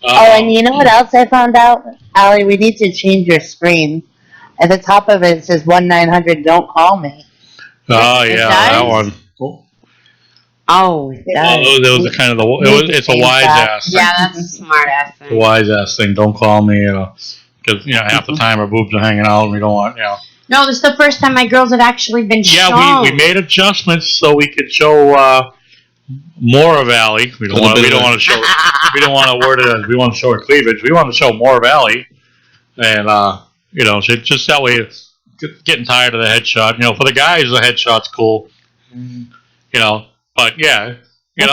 Oh, and you know what else I found out? Allie, we need to change your screen. At the top of it, it says 1-900, don't call me. Oh It yeah, does? that one. Oh, it does. Oh, there was a kind of it's a wise ass. Yeah, that's a smart ass The thing. wise ass thing. Don't call me, because half the time our boobs are hanging out, and we don't want, No, this is the first time my girls have actually been shown. Yeah, we made adjustments so we could show more of Allie. We don't want to show. We don't want to word it as we want to show her cleavage. We want to show more of Allie, and so just that way. It's getting tired of the headshot. For the guys, the headshot's cool. But yeah, we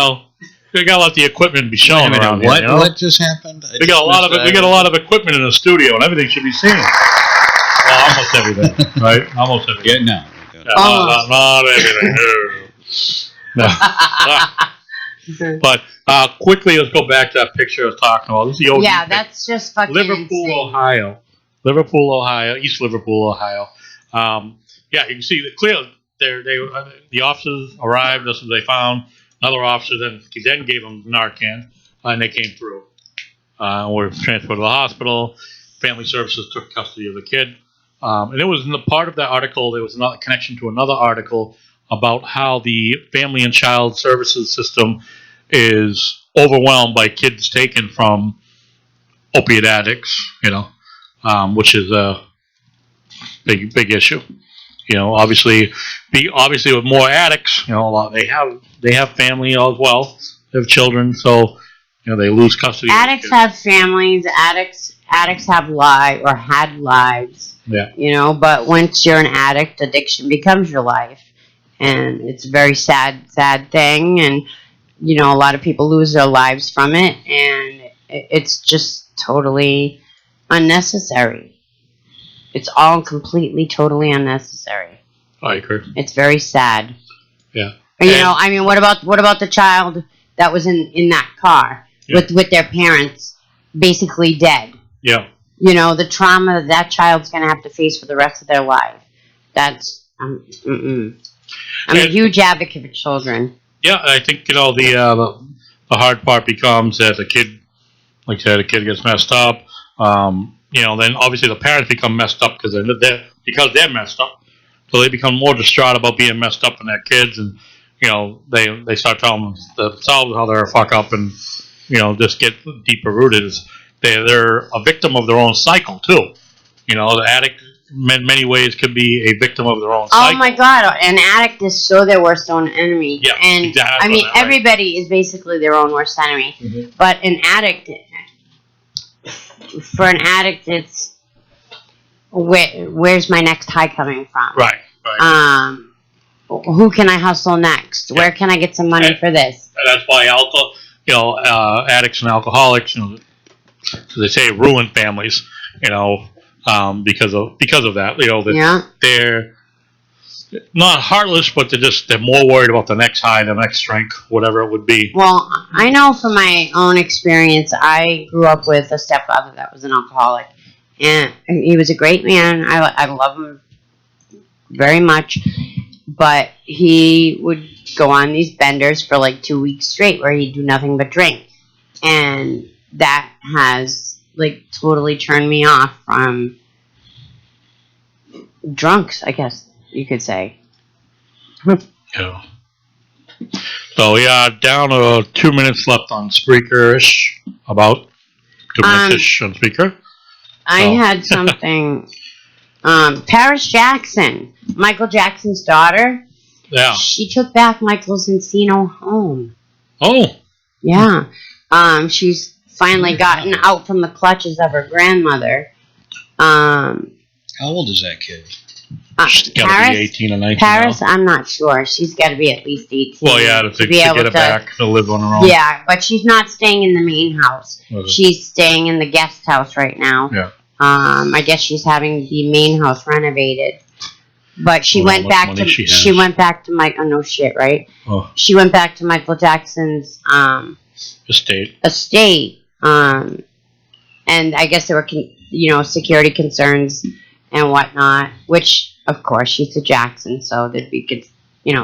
gotta let the equipment be shown around what? here. What just happened? We got a lot of it. We got a lot of equipment in the studio, and everything should be seen. Well, almost everything, right? Almost everything. Yeah, no. Yeah, not everything. No. But quickly, let's go back to that picture I was talking about. This is the OG Yeah, picture. that's just fucking Liverpool, insane. Ohio. East Liverpool, Ohio. You can see clearly the officers arrived. That's what they found. Another officer then gave them Narcan, and they came through. Were transported to the hospital. family services took custody of the kid. And it was in the part of that article, there was another connection to another article about how the family and child services system is overwhelmed by kids taken from opiate addicts, which is a big issue. Obviously with more addicts, a lot they have family as well, they have children, so they lose custody. Addicts have families. Addicts have lives or had lives. Yeah. But once you're an addict, addiction becomes your life, and it's a very sad thing. And a lot of people lose their lives from it, and it's just totally unnecessary. It's all completely, totally unnecessary. I agree. It's very sad. Yeah. And, what about the child that was in that car with their parents basically dead? Yeah. The trauma that child's going to have to face for the rest of their life. That's I'm a huge advocate for children. Yeah, I think the hard part becomes that the kid, like I said, the kid gets messed up. Then obviously the parents become messed up because they're messed up, so they become more distraught about being messed up than their kids, and they start telling themselves how they're a fuck up, and just get deeper rooted. They're a victim of their own cycle too. The addict in many ways could be a victim of their own cycle. Oh my God, an addict is so their worst own enemy. Yeah, and exactly. Everybody is basically their own worst enemy. Mm-hmm. But for an addict, it's where's my next high coming from? Right. Who can I hustle next? Yeah. Where can I get some money for this? That's why addicts and alcoholics, they say ruin families, because of that. They're not heartless, but they're more worried about the next high, the next drink, whatever it would be. Well, I know from my own experience, I grew up with a stepfather that was an alcoholic, and he was a great man. I love him very much, but he would go on these benders for like 2 weeks straight where he'd do nothing but drink, and that has totally turned me off from drunks, I guess you could say. Yeah. So down to 2 minutes left on Spreaker-ish, about 2 minutes-ish on Spreaker. I had something. Paris Jackson, Michael Jackson's daughter. Yeah. She took back Michael's Encino home. Oh. Yeah. She's finally gotten out from the clutches of her grandmother. How old is that kid? She's got to be 18 or 19 Paris, now. I'm not sure. She's got to be at least 18. Well, yeah, to get it back, to live on her own. Yeah, but she's not staying in the main house. Okay. She's staying in the guest house right now. Yeah. I guess she's having the main house renovated. But she went back to Michael. Oh, no shit, right? Oh. She went back to Michael Jackson's estate. And I guess there were security concerns and whatnot, which of course she's a Jackson, so there'd be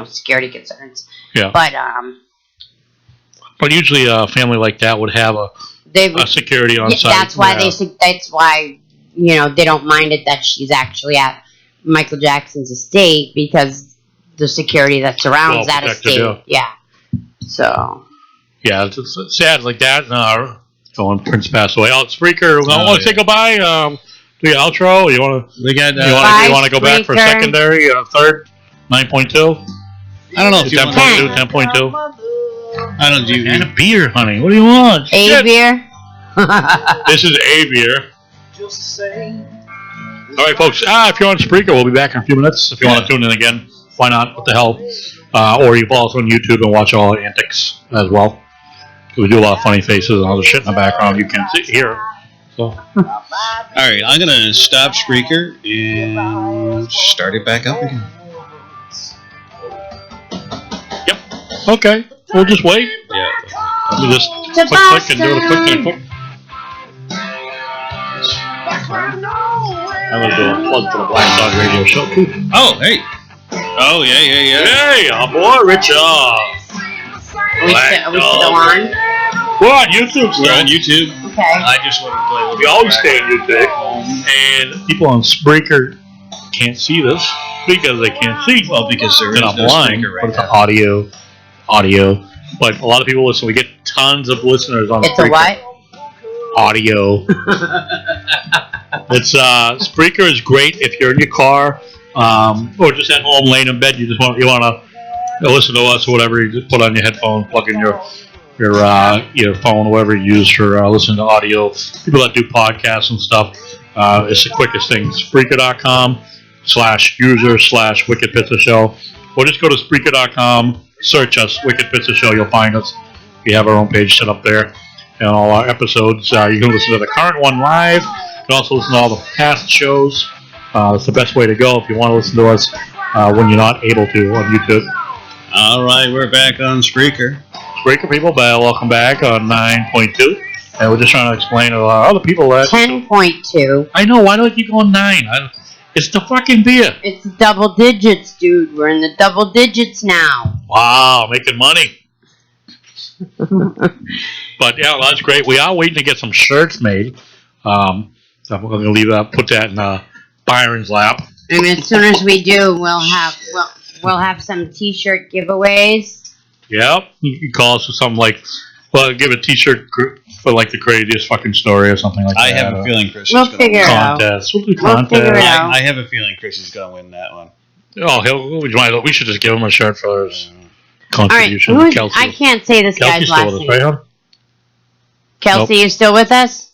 security concerns. Yeah. But usually a family like that would have a security on site. That's why they don't mind it that she's actually at Michael Jackson's estate, because the security that surrounds that estate. Yeah. So. Yeah, it's sad like that. When Prince passed away. Spreaker, want to say goodbye? Do your outro? You want to? You want to go back for a secondary, third, 9.2? I don't know if you 10.2, 10.2. I don't do. And a beer, honey. What do you want? A beer. This is a beer. All right, folks. If you're on Spreaker, we'll be back in a few minutes. If you want to tune in again, why not? What the hell? Or you follow us on YouTube and watch all our antics as well. We do a lot of funny faces and other shit in the background. You can't hear. So. All right, I'm gonna stop Spreaker and start it back up again. Yep. Okay. We'll just wait. Yeah. Let me just click and do it quick. I'm gonna do a plug for the Black Dog Radio Show too. Oh, hey. Oh, yeah. Hey, our boy Rizzo. Are we still on? We're on YouTube still. We're on YouTube. Okay. Okay. I just want to play with We always stay on YouTube, and people on Spreaker can't see this because they can't see. Well, because there is And I'm no blind, speaker right but it's now. audio. But a lot of people listen. We get tons of listeners on It's Spreaker. a what? Audio. It's Spreaker is great if you're in your car, or just at home laying in bed. You want to listen to us or whatever. You just put on your headphones, plug in your phone, whatever you use for listening to audio. People that do podcasts and stuff, it's the quickest thing. Spreaker.com/user/Wicked Pissah Show, or just go to Spreaker.com, search us, Wicked Pissah Show. You'll find us. We have our own page set up there, and all our episodes. You can listen to the current one live. You can also listen to all the past shows. It's the best way to go if you want to listen to us when you're not able to on YouTube. All right, we're back on Spreaker. Spreaker people, welcome back on 9.2. And we're just trying to explain to other people that 10.2. I know, why do I keep going 9? It's the fucking beer. It's double digits, dude. We're in the double digits now. Wow, making money. But yeah, that's great. We are waiting to get some shirts made. I'm going to put that in Byron's lap. And as soon as we do, we'll have some T-shirt giveaways. Yep. You can call us for something like, give a T-shirt for like the craziest fucking story or something like that. I have a feeling Chris is We'll going to figure win. it out. Contest. We'll do We'll contest. figure it out. I have a feeling Chris is going to win that one. Oh, we should just give him a shirt for his All right. contribution. Kelsey. I can't say this guy's Kelsey's still last with us, name. right, hon? Kelsey, Nope. you still with us?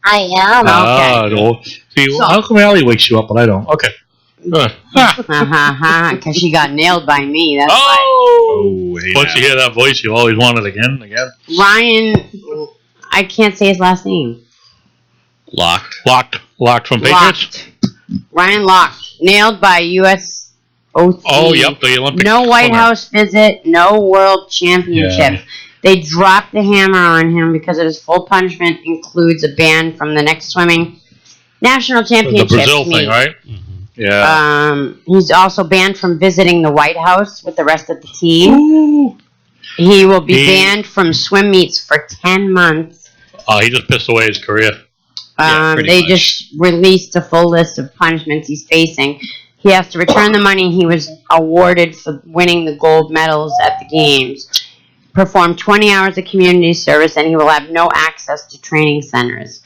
I am. Okay. No. See, So- how come Allie wakes you up, but I don't? Okay. Because she got nailed by me. That's why. Oh! hey Once you hear that voice, you always want it again and again. Ryan, I can't say his last name. Locked. Locked from Patriots? Ryan Locked. Nailed by U.S. OC. Oh, yep, the Olympic. No White House visit, no World Championship. Yeah. They dropped the hammer on him because of his full punishment includes a ban from the next swimming national The championship. Brazil thing, right? Mm-hmm. Yeah. He's also banned from visiting the White House with the rest of the team. Ooh. He will be banned from swim meets for 10 months. He just pissed away his career. pretty They much. just released a full list of punishments he's facing. He has to return the money he was awarded for winning the gold medals at the games, perform 20 hours of community service, and he will have no access to training centers.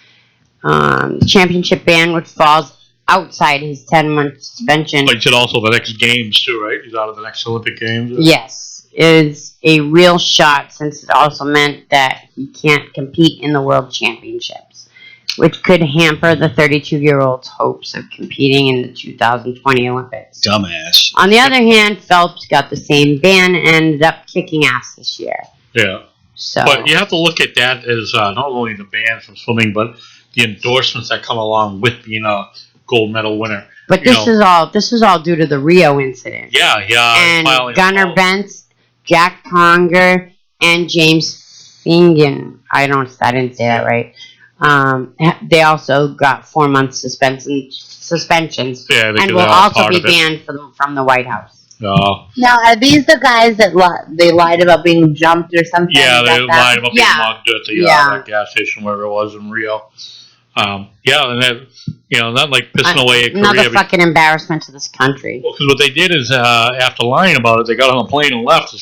The championship ban, which falls outside his 10-month suspension, But he said also the next games, too, right? He's out of the next Olympic Games. yes, is a real shot, since it also meant that he can't compete in the World Championships, which could hamper the 32-year-old's hopes of competing in the 2020 Olympics. Dumbass. On the other hand, Phelps got the same ban and ended up kicking ass this year. Yeah. So, But you have to look at that as not only the ban from swimming, but the endorsements that come along with being a gold medal winner. but you this is all due to the Rio incident. Yeah. And filing a Gunnar phone. Bentz, Jack Conger, and James Fingen. I didn't say that right. They also got 4 months suspensions, Yeah, and will also be banned from the White House. Oh. Now, are these the guys that they lied about being jumped or something? Yeah, they like that? lied about being Yeah. mugged at the Yeah. that gas station, wherever it was in Rio. Yeah, and that, not like pissing away a career. Another fucking embarrassment to this country. Because what they did is, after lying about it, they got on a plane and left.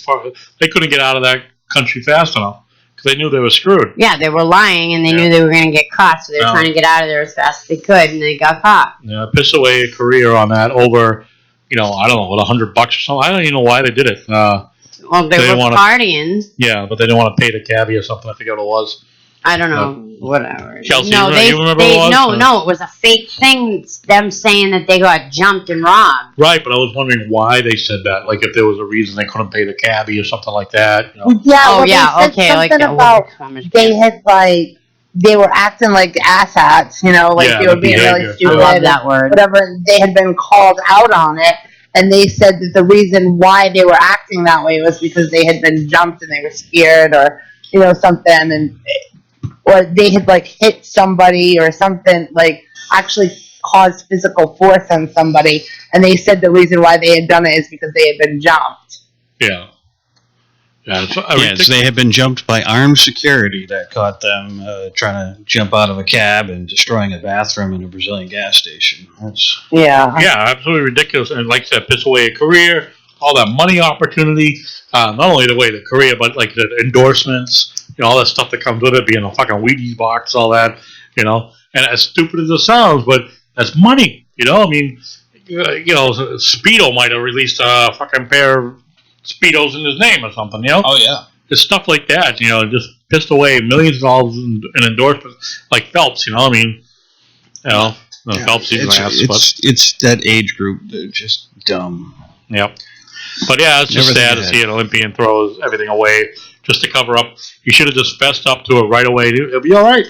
They couldn't get out of that country fast enough because they knew they were screwed. Yeah, they were lying, and they knew they were going to get caught, so they were trying to get out of there as fast as they could, and they got caught. Yeah, piss away a career on that over, I don't know, what, $100 or something. I don't even know why they did it. Well, they They were wanna- partying. Yeah, but they didn't want to pay the cabbie or something. I forget what it was. I don't know, whatever. Chelsea, no, you remember what it was? No, it was a fake thing. Them saying that they got jumped and robbed. Right, but I was wondering why they said that. Like if there was a reason they couldn't pay the cabbie or something like that. Yeah, Oh well, yeah, they said okay. Like something about they had they were acting like asshats, they were being behavior. really I stupid. love that word. Whatever, and they had been called out on it, and they said that the reason why they were acting that way was because they had been jumped and they were scared, or something, or they had hit somebody or something, actually caused physical force on somebody, and they said the reason why they had done it is because they had been jumped. Yeah. Yeah, so Yes, they have been jumped by armed security that caught them trying to jump out of a cab and destroying a bathroom in a Brazilian gas station. Yeah. absolutely ridiculous. And like I said, piss away a career, all that money opportunity. Not only the way the career, but like the endorsements, all that stuff that comes with it, being a fucking Wheaties box, all that, And as stupid as it sounds, but that's money, I mean, Speedo might have released a fucking pair of Speedos in his name or something, Oh, yeah. It's stuff like that, just pissed away millions of dollars in endorsements, like Phelps, I mean, Phelps he's an ass, but it's that age group. They're just dumb. Yep. But yeah, it's just sad to see an Olympian throws everything away just to cover up. He should have just fessed up to it right away. It'll be all right,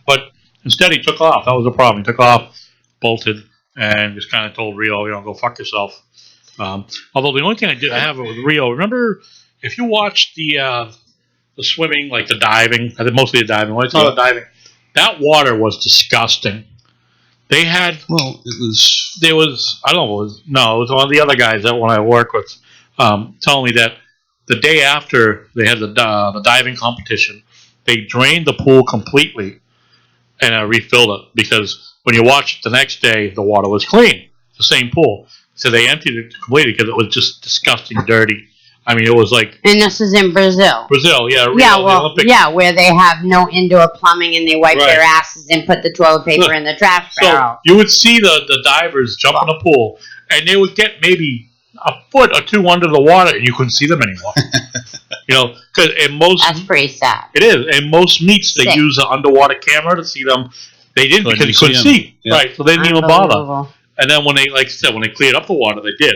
but instead he took off. That was the problem. He took off, bolted, and just kind of told Rio, go fuck yourself. Although the only thing I have with Rio, remember if you watch the swimming, like the diving, I think mostly the diving. When I saw the diving, that water was disgusting. They had there was I don't know it was one of the other guys that when I work with telling me that the day after they had the diving competition, they drained the pool completely and refilled it because when you watch it the next day, the water was clean, the same pool. So they emptied it completely because it was just disgusting dirty. I mean, it was like... And this is in Brazil. Brazil, yeah. Where they have no indoor plumbing and they wipe their asses and put the toilet paper in the trash barrel. You would see the divers jump in the pool, and they would get maybe a foot or two under the water, and you couldn't see them anymore. Because in most... That's pretty sad. It is. In most meets, they use an underwater camera to see them. They didn't because you couldn't see. Yeah. Right, so they didn't even bother. And then when they, like I said, when they cleared up the water, they did.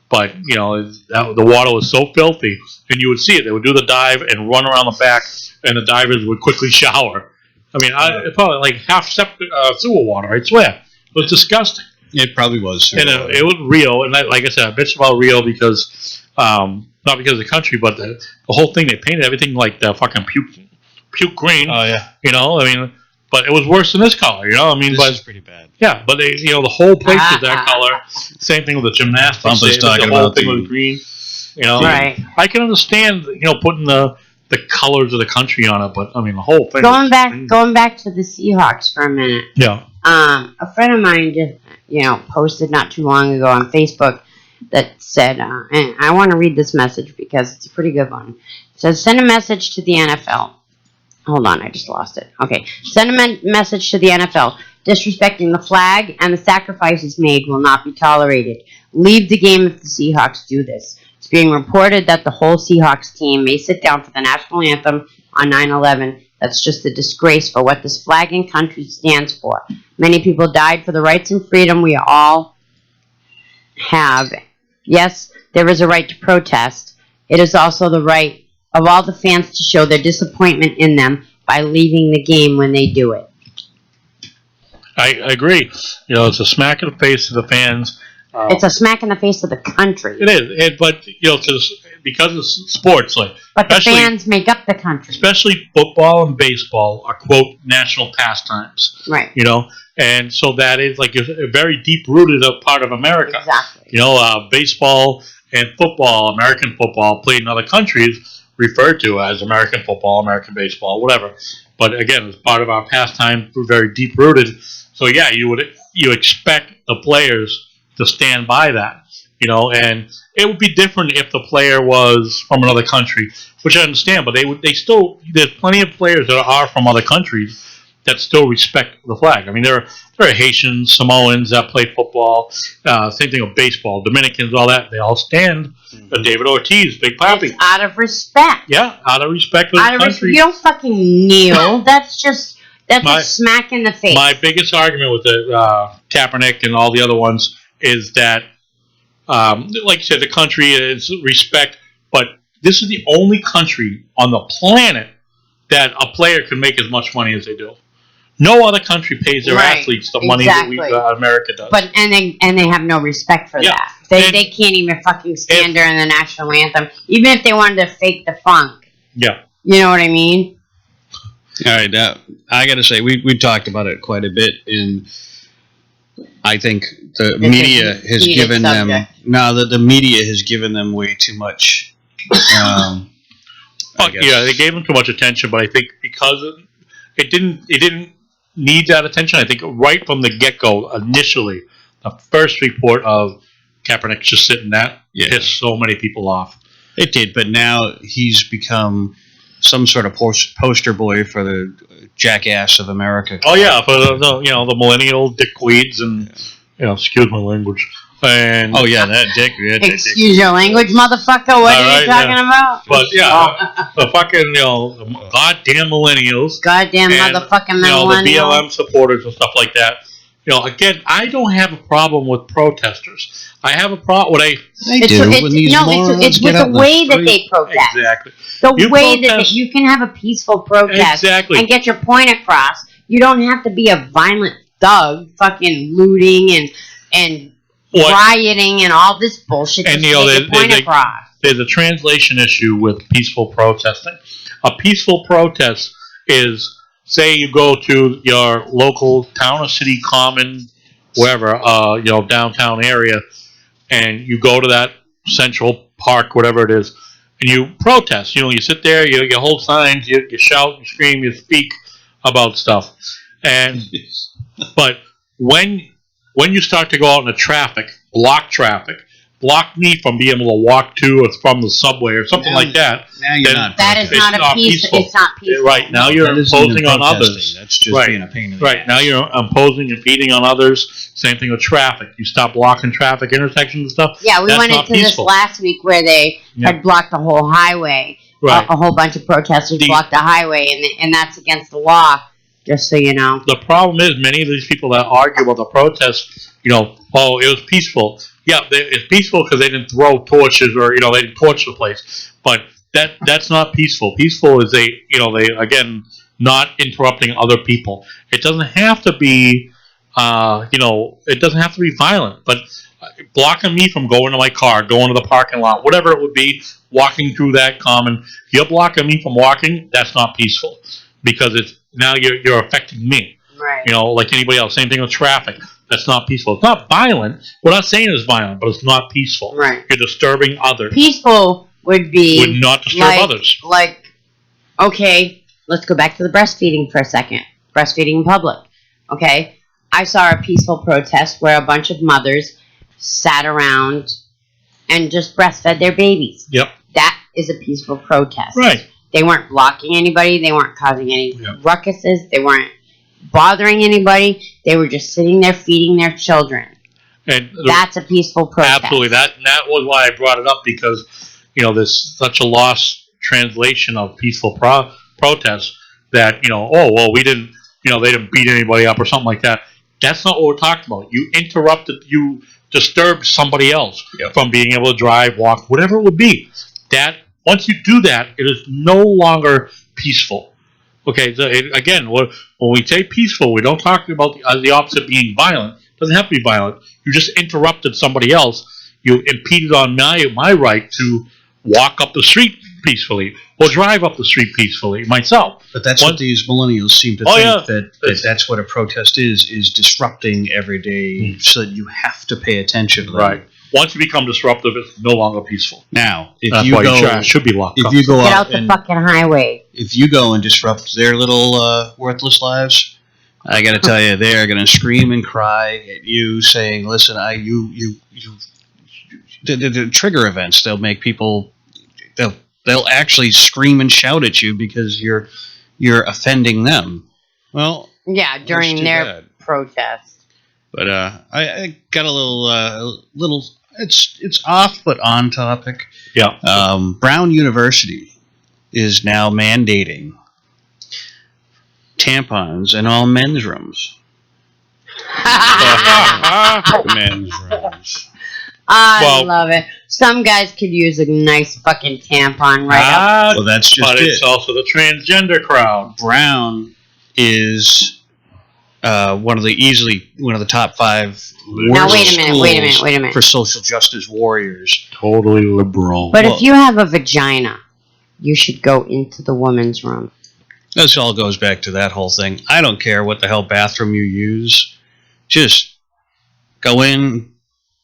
But, the water was so filthy, and you would see it. They would do the dive and run around the back, and the divers would quickly shower. I mean, probably like half sewer water, I swear. It was disgusting. It probably was. And it was Rio, and like I said, I bitched about Rio because, not because of the country, but the whole thing, they painted everything like the fucking puke green. Oh, yeah. I mean, but it was worse than this color, I mean, this is pretty bad. Yeah, but they, the whole place is that color. Same thing with the gymnastics. Bumpa's talking the whole about thing with green. Right. I can understand, putting the colors of the country on it, but I mean the whole thing. Going back to the Seahawks for a minute. Yeah. A friend of mine just, posted not too long ago on Facebook that said, and I want to read this message because it's a pretty good one. It says, send a message to the NFL. Hold on, I just lost it. Okay. Send a message to the NFL. Disrespecting the flag and the sacrifices made will not be tolerated. Leave the game if the Seahawks do this. It's being reported that the whole Seahawks team may sit down for the national anthem on 9/11. That's just a disgrace for what this flag and country stands for. Many people died for the rights and freedom we all have. Yes, there is a right to protest. It is also the right of all the fans to show their disappointment in them by leaving the game when they do it. I agree. It's a smack in the face of the fans. It's a smack in the face of the country. It is, but because of sports, but the fans make up the country. Especially football and baseball are quote national pastimes. Right. And so that is like a very deep rooted part of America. Exactly. Baseball and football, American football, played in other countries, referred to as American football, American baseball, whatever. But again, it's part of our pastime. We're very deep rooted. So yeah, you expect the players to stand by that, and it would be different if the player was from another country, which I understand. But they still there's plenty of players that are from other countries that still respect the flag. I mean, there are Haitians, Samoans that play football. Same thing with baseball, Dominicans, all that. They all stand. David Ortiz, Big Papi. It's out of respect. Yeah, out of respect for the country. You don't fucking kneel. That's a smack in the face. My biggest argument with the Kaepernick and all the other ones is that, like you said, the country is respect, but this is the only country on the planet that a player can make as much money as they do. No other country pays their athletes the money that America does. But and they have no respect for that. They can't even fucking stand during the national anthem, even if they wanted to fake the funk. Yeah. You know what I mean? All right, I got to say, we talked about it quite a bit, and I think the media has given them... No, the media has given them way too much I guess. Yeah, they gave him too much attention, but I think because it didn't need that attention. I think right from the get go, initially, the first report of Kaepernick just sitting that pissed so many people off. It did, but now he's become some sort of poster boy for the jackass of America. Oh yeah, for the millennial dickweeds and excuse my language. And that dick. Yeah, excuse your language, motherfucker. What are you talking about? But the fucking the goddamn millennials, goddamn and, motherfucking millennials, the BLM supporters and stuff like that. Again, I don't have a problem with protesters. I have a problem with it's with the way that they protest. Exactly. The way that you can have a peaceful protest and get your point across. You don't have to be a violent thug, fucking looting and rioting and all this bullshit to get your point across. There's a translation issue with peaceful protesting. A peaceful protest is, say you go to your local town or city common, wherever, downtown area, and you go to that central park, whatever it is, and you protest. You sit there, you hold signs, you shout, you scream, you speak about stuff. But when you start to go out in the traffic, block me from being able to walk to or from the subway or something like that. Now you're not. That is not peaceful. It's not peaceful. Right, now you're imposing on others. That's just being a pain in the ass. Now you're imposing and feeding on others. Same thing with traffic. You stop blocking traffic intersections and stuff. Yeah, we went into this last week where they had blocked the whole highway. Right. A whole bunch of protesters blocked the highway, and that's against the law, just so you know. The problem is many of these people that argue about the protests, it was peaceful. Yeah, it's peaceful because they didn't throw torches or, they didn't torch the place. But that's not peaceful. Peaceful is they again, not interrupting other people. It doesn't have to be, it doesn't have to be violent. But blocking me from going to my car, going to the parking lot, whatever it would be, walking through that common, if you're blocking me from walking, that's not peaceful. Because now you're affecting me. Right. Like anybody else. Same thing with traffic. That's not peaceful. It's not violent. We're not saying it's violent, but it's not peaceful. Right. You're disturbing others. Peaceful would not disturb others. Okay, let's go back to the breastfeeding for a second. Breastfeeding in public. Okay? I saw a peaceful protest where a bunch of mothers sat around and just breastfed their babies. Yep. That is a peaceful protest. Right. They weren't blocking anybody. They weren't causing any ruckuses. They weren't bothering anybody. They were just sitting there feeding their children. And that's a peaceful protest. Absolutely. That was why I brought it up, because there's such a lost translation of peaceful protests that we didn't they didn't beat anybody up or something like that. That's not what we're talking about. You disturbed somebody else from being able to drive, walk, whatever it would be. That once you do that, it is no longer peaceful. Okay, so again, when we say peaceful, we don't talk about the opposite being violent. It doesn't have to be violent. You just interrupted somebody else. You impeded on my right to walk up the street peacefully or drive up the street peacefully myself. But that's what these millennials seem to think, that that's what a protest is disrupting every day, so that you have to pay attention to them. Right. Once you become disruptive, it's no longer peaceful. Now, if that's you why go, you should be locked up. You go get out the fucking highway. If you go and disrupt their little worthless lives, I got to tell you, they are going to scream and cry at you, saying, "Listen, the trigger events. They'll make people. They'll actually scream and shout at you because you're offending them." Well, yeah, during their protest. But I got a little. It's off, but on topic. Yeah. Brown University is now mandating tampons in all men's rooms. Men's rooms. I love it. Some guys could use a nice fucking tampon Well, that's just but it's also the transgender crowd. Brown is one of the top 5 now wait a minute for social justice warriors. Totally liberal. But if you have a vagina, you should go into the woman's room. This all goes back to that whole thing. I don't care what the hell bathroom you use. Just go in,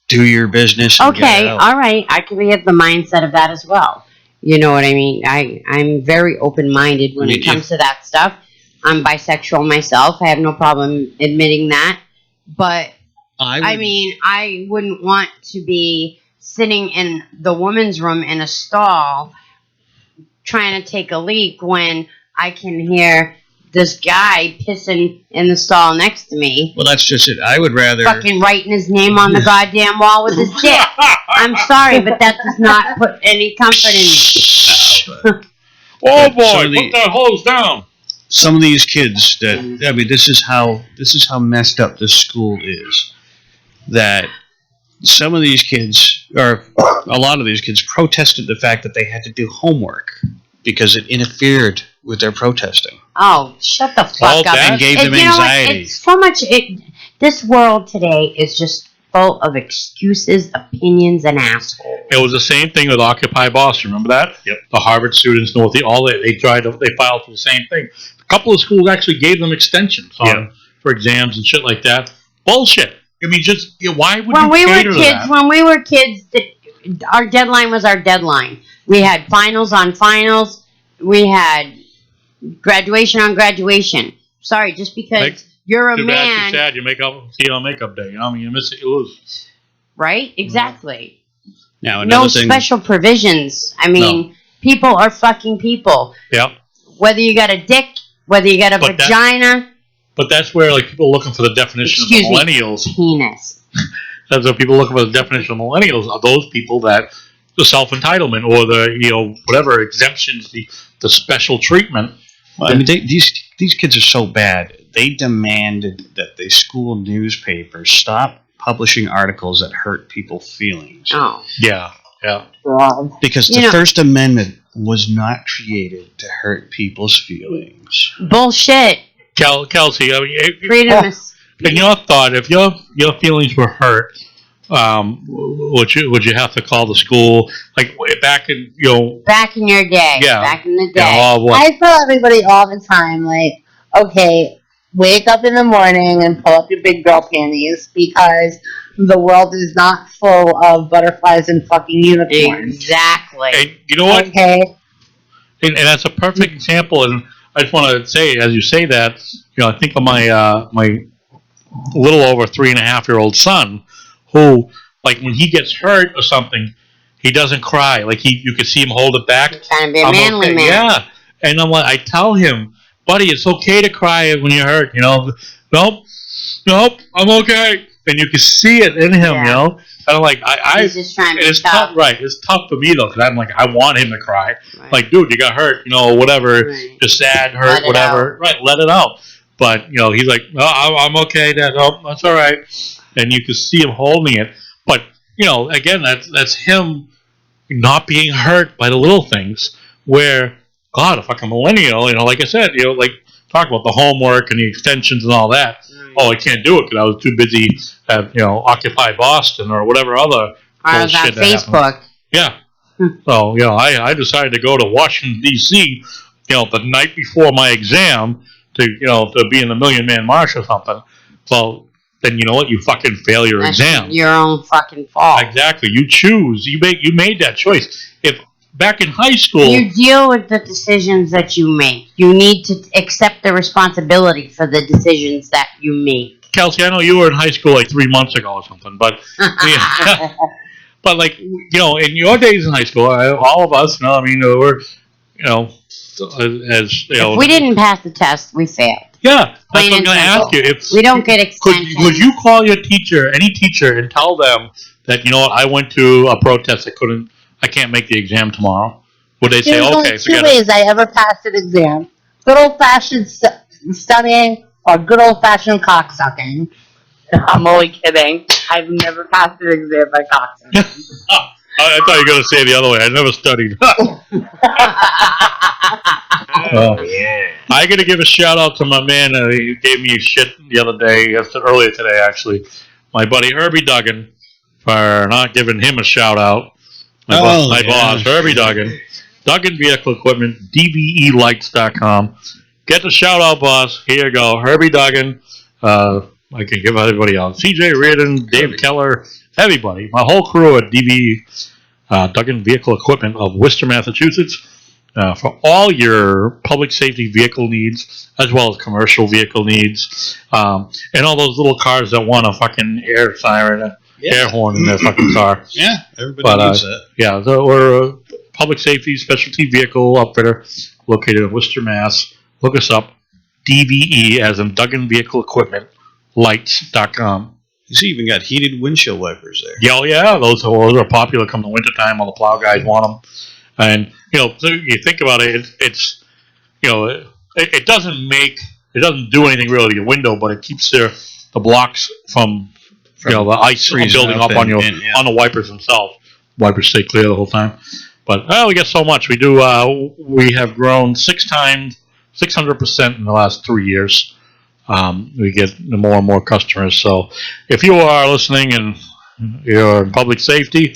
do your business, and okay, all right. I can be of the mindset of that as well. You know what I mean? I'm very open-minded when it comes to that stuff. I'm bisexual myself. I have no problem admitting that. But, I wouldn't want to be sitting in the woman's room in a stall trying to take a leak when I can hear this guy pissing in the stall next to me. Well, that's just it. I would rather... fucking writing his name on the goddamn wall with his dick. I'm sorry, but that does not put any comfort in me. Oh boy, put that hose down. Some of these kids this is how messed up this school is. That some of these kids, or a lot of these kids, protested the fact that they had to do homework because it interfered with their protesting. Oh, shut the fuck up. And gave them anxiety. It's so much. This world today is just full of excuses, opinions, and assholes. It was the same thing with Occupy Boston. Remember that? Yep. The Harvard students, they filed for the same thing. A couple of schools actually gave them extensions for exams and shit like that. Bullshit. I mean, why would you cater to that? When we were kids, our deadline was our deadline. We had finals on finals. We had graduation on graduation. Sorry, just because you're a man. Too bad, too sad. You see on makeup day. You know, I mean, you miss it, you lose. Right? Exactly. Now, no special provisions. I mean, people are fucking people. Yeah. Whether you got a dick, whether you got a vagina. But that's where people are looking for the definition of millennials. Penis. That's what people looking for the definition of millennials are those people that the self-entitlement or the whatever exemptions, the special treatment. Well, I mean, these kids are so bad. They demanded that the school newspaper stop publishing articles that hurt people's feelings. Oh. Yeah. Because the First Amendment was not created to hurt people's feelings. Bullshit. Kelsey, I mean, freedom is. In your thought, if your feelings were hurt, would you have to call the school like back in back in your day? Yeah, back in the day. I tell everybody all the time, like, okay, wake up in the morning and pull up your big girl panties because the world is not full of butterflies and fucking unicorns. Exactly. And you know what? Okay. And that's a perfect example. And I just want to say, as you say that, I think of my my little over 3.5-year-old son, who, like, when he gets hurt or something, he doesn't cry. Like, you can see him hold it back. He's trying to be a manly man. Yeah. And I tell him, buddy, it's okay to cry when you're hurt. Nope, I'm okay. And you can see it in him, And I'm like, he's just trying to be tough. Right. It's tough for me, though, because I'm like, I want him to cry. Right. Like, dude, you got hurt, whatever. Right. You're sad, hurt, whatever. Right, let it out. But, he's like, no, I'm okay, Dad. Oh, that's all right. And you can see him holding it. But, again, that's him not being hurt by the little things where, God, a fucking millennial, like I said, like, talk about the homework and the extensions and all that. Oh, I can't do it because I was too busy at, Occupy Boston or whatever other bullshit on Facebook. Yeah. So, I decided to go to Washington, D.C., the night before my exam to be in the Million Man March or something. Well, then you know what? You fucking fail your exam. Your own fucking fault. Exactly. You choose. You made that choice. If back in high school, you deal with the decisions that you make. You need to accept the responsibility for the decisions that you make. Kelsey, I know you were in high school like 3 months ago or something, but but like in your days in high school, all of us, we're as if we didn't pass the test, we failed. Yeah, that's what I'm going to ask you. If we don't get extensions, would you call your teacher, any teacher, and tell them that I went to a protest, I can't make the exam tomorrow? Would they say, okay, forget it? There's only 2 ways I ever passed an exam: good old-fashioned studying or good old-fashioned cocksucking. I'm only kidding. I've never passed an exam by cocksucking. I thought you were going to say it the other way. I never studied. Yeah. I got to give a shout out to my man. He gave me shit the other day, earlier today actually. My buddy Herbie Duggan, for not giving him a shout out. My boss, Herbie Duggan. Duggan Vehicle Equipment, DVElights.com. Get the shout out, boss. Here you go. Herbie Duggan. I can give everybody else. CJ Reardon, Dave Keller, everybody. My whole crew at DVE. Duggan Vehicle Equipment of Worcester, Massachusetts, for all your public safety vehicle needs, as well as commercial vehicle needs, and all those little cars that want a fucking air siren, air horn in their fucking car. Yeah, everybody needs that. Yeah, we're a public safety specialty vehicle outfitter located in Worcester, Mass. Look us up, DVE, as in Duggan Vehicle Equipment, lights.com. He's even got heated windshield wipers there. Yeah, yeah, those are popular come the wintertime. All the plow guys want them. And, so you think about it, it's it doesn't do anything really to your window, but it keeps the blocks from the ice from building up on on the wipers themselves. Wipers stay clear the whole time. But we get so much. We do. We have grown 600% in the last 3 years. We get more and more customers. So if you are listening and you're in public safety,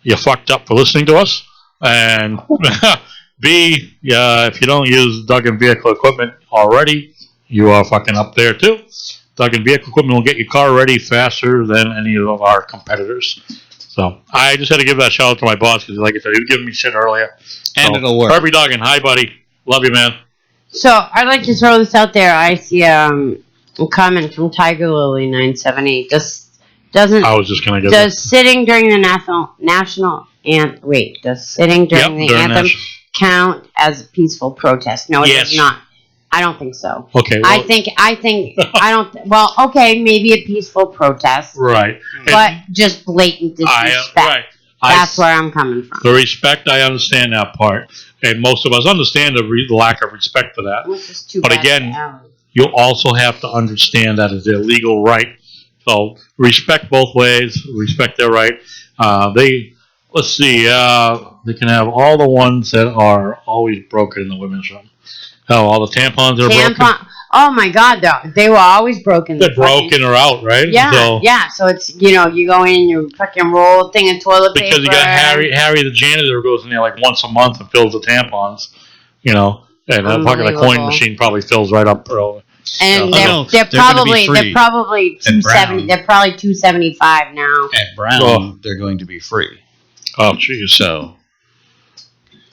you're fucked up for listening to us. And B, if you don't use Duggan Vehicle Equipment already, you are fucking up there too. Duggan Vehicle Equipment will get your car ready faster than any of our competitors. So I just had to give that shout out to my boss because, like I said, he was giving me shit earlier. And it'll work. Herbie Duggan, hi buddy, love you, man. So I'd like to throw this out there. I see a comment from Tiger Lily 978. I was just gonna get does sitting during the national anthem? Wait, does sitting during the anthem count as a peaceful protest? No, it does not. I don't think so. Okay. Well, I think I don't. Well, okay, maybe a peaceful protest, right? But just blatant disrespect. Right. That's where I'm coming from. The respect, I understand that part, and most of us understand the lack of respect for that. But again, you also have to understand that it's their legal right. So respect both ways. Respect their right. Let's see. They can have all the ones that are always broken in the women's room. Oh, all the tampons that are broken. Oh my God, though, they were always broken. They're broken or out, right? Yeah. So it's you go in, you fucking roll a thing of toilet paper. Because you got Harry the janitor who goes in there like once a month and fills the tampons, and the coin machine probably fills right up. And they're probably $270. They're probably $275 now. At Brown, they're going to be free. Oh, jeez. So.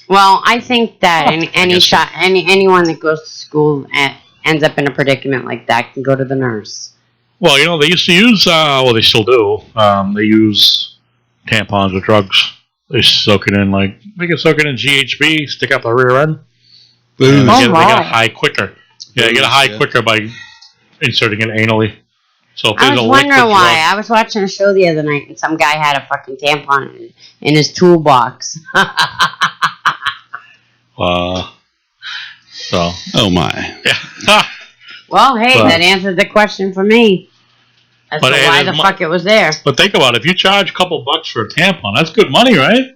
Well, I think that anyone that goes to school and ends up in a predicament like that can go to the nurse. Well, they used to use, they still do. They use tampons with drugs. They soak it in GHB, stick out the rear end. They get a high quicker. Yeah, you get a high quicker by inserting it anally. So if I was wondering why. I was watching a show the other night and some guy had a fucking tampon in his toolbox. Oh my. Yeah. Well, hey, that answered the question for me. As to why the fuck it was there. But think about it. If you charge a couple bucks for a tampon, that's good money, right?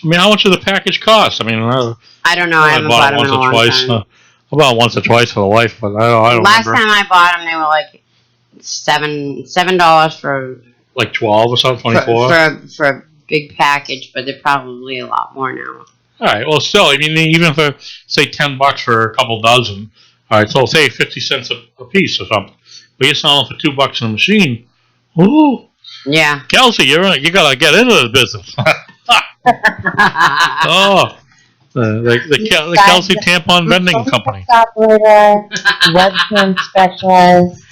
I mean, how much does the package cost? I mean, I don't know. I haven't bought them in a long time. I bought once or twice for the wife, but I don't Last remember. time I bought them, they were like $7 for... Like 12 or something, 24? For a big package, but they're probably a lot more now. All right. Well, still, I mean, even for, say, $10 for a couple dozen, all right, so say 50 cents a piece or something. But you're selling for $2 in the machine. Ooh. Yeah. Kelsey, you got to get into this business. Oh. The Kelsey Tampon Vending Company. Operator, webcam specialist,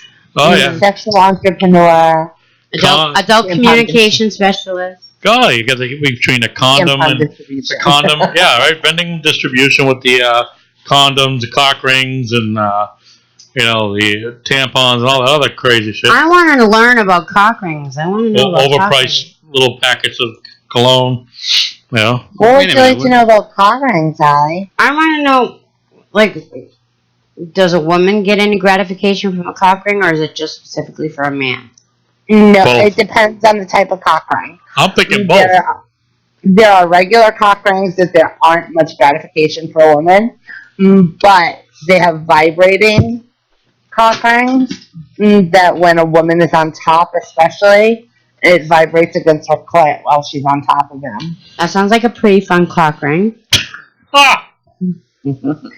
sexual entrepreneur, adult communication specialist. God, you got between the condom and the condom, yeah, right. Vending distribution with the condoms, the cock rings, and the tampons and all that other crazy shit. I want to learn about cock rings. I want to know about overpriced little packets of cologne. Yeah. What would you like to know about cock rings, Allie? I want to know, does a woman get any gratification from a cock ring, or is it just specifically for a man? No, both. It depends on the type of cock ring. I'm thinking both. There are regular cock rings that there aren't much gratification for a woman, but they have vibrating cock rings that when a woman is on top, especially, it vibrates against her clit while she's on top of him. That sounds like a pretty fun cock ring. Ah! Okay.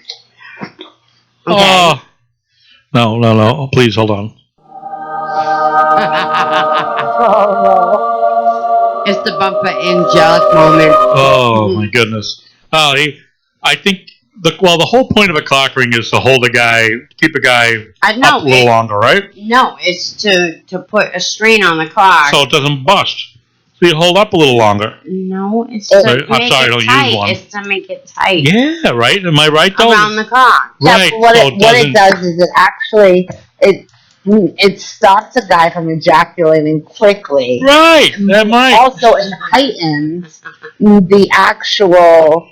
Oh. No. Please hold on. It's the Bumpa angelic moment. Oh my goodness. Oh, I think the whole point of a cock ring is to hold a guy, keep a guy up a little longer, right? No, it's to put a strain on the cock. So it doesn't bust. So you hold up a little longer. No, it's to make I'm sorry, I don't tight. use one. It's to make it tight. Yeah, right. Am I right though? Around the cock. Right. Yeah, but what it does is it actually it stops a guy from ejaculating quickly. Right. That might. Also, it heightens the actual.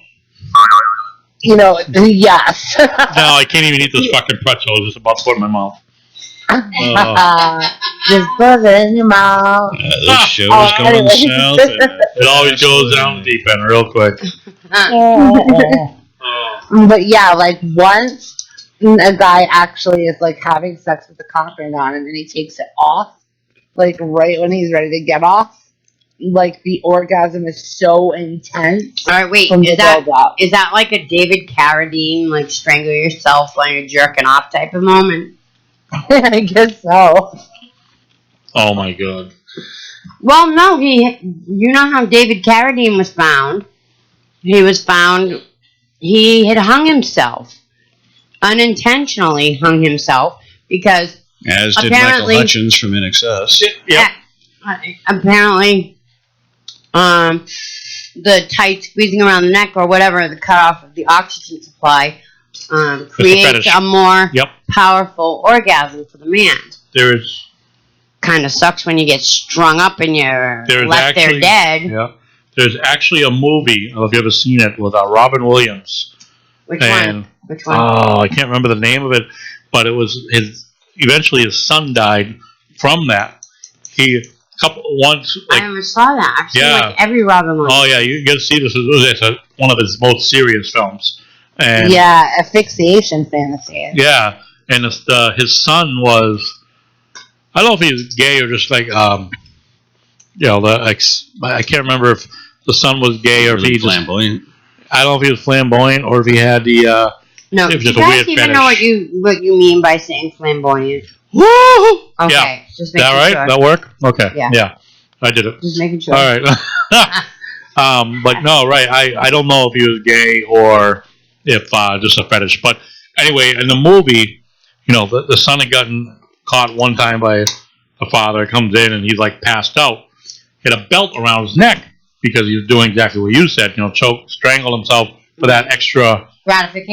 Yes. No, I can't even eat this fucking pretzel. I was just about to put it in my mouth. Just put it in your mouth. This show is going south. It always goes down deep end real quick. But yeah, like once a guy actually is like having sex with the cock ring on and then he takes it off, like right when he's ready to get off, like the orgasm is so intense. All right, wait. Is that like a David Carradine, like strangle yourself while you're jerking off type of moment? I guess so. Oh my god. Well, no, you know how David Carradine was found? He was found, he had hung himself. Unintentionally hung himself because as did Michael Hutchins from InXS. Yep. Apparently, the tight squeezing around the neck or whatever, the cutoff of the oxygen supply, creates a more powerful orgasm for the man. There's kind of sucks when you get strung up and you're left there dead. Yeah. There's actually a movie, I don't know if you've ever seen it, with Robin Williams. Which one? Oh, I can't remember the name of it, but it was eventually his son died from that. I never saw that. I've seen like every Robin Williams. Oh yeah, you got to see this. It's one of his most serious films. And asphyxiation fantasy. Yeah, and his son was, I don't know if he was gay or just like, I can't remember if the son was gay or if he just flamboyant. I don't know if he was flamboyant or if he had the. No, it was do just you a guys weird even fetish. know what you mean by saying flamboyant? Woo! Okay, just making sure. That right? Sure. That work? Okay. Yeah. I did it. Just making sure. All right. But no, right. I don't know if he was gay or if just a fetish. But anyway, in the movie, the son had gotten caught one time by a father. Comes in and he's like passed out. He had a belt around his neck because he was doing exactly what you said. Strangled himself for that extra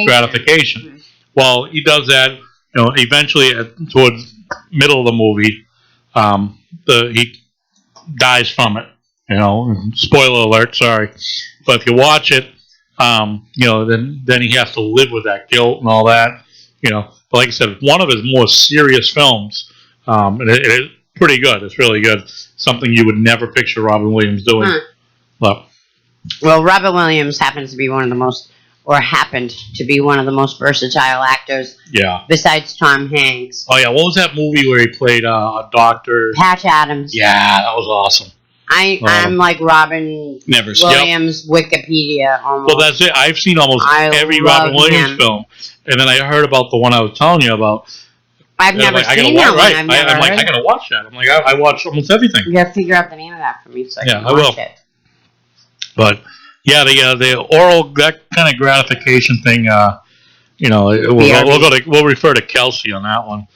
gratification. Mm-hmm. Well, he does that. Eventually, towards middle of the movie, he dies from it. Spoiler alert. Sorry, but if you watch it, then he has to live with that guilt and all that. But like I said, one of his more serious films. And it is pretty good. It's really good. Something you would never picture Robin Williams doing. Well, Robin Williams happened to be one of the most versatile actors. Yeah. Besides Tom Hanks. Oh yeah, what was that movie where he played a doctor? Patch Adams. Yeah, that was awesome. I'm like Robin Williams Wikipedia almost. Well, that's it. I've seen almost every Robin Williams film, and then I heard about the one I was telling you about. I've never seen that one. Right. I'm like, I gotta watch that. I'm like, I watch almost everything. You gotta figure out the name of that for me so I can watch it. But yeah, the oral, that kind of gratification thing. We'll refer to Kelsey on that one.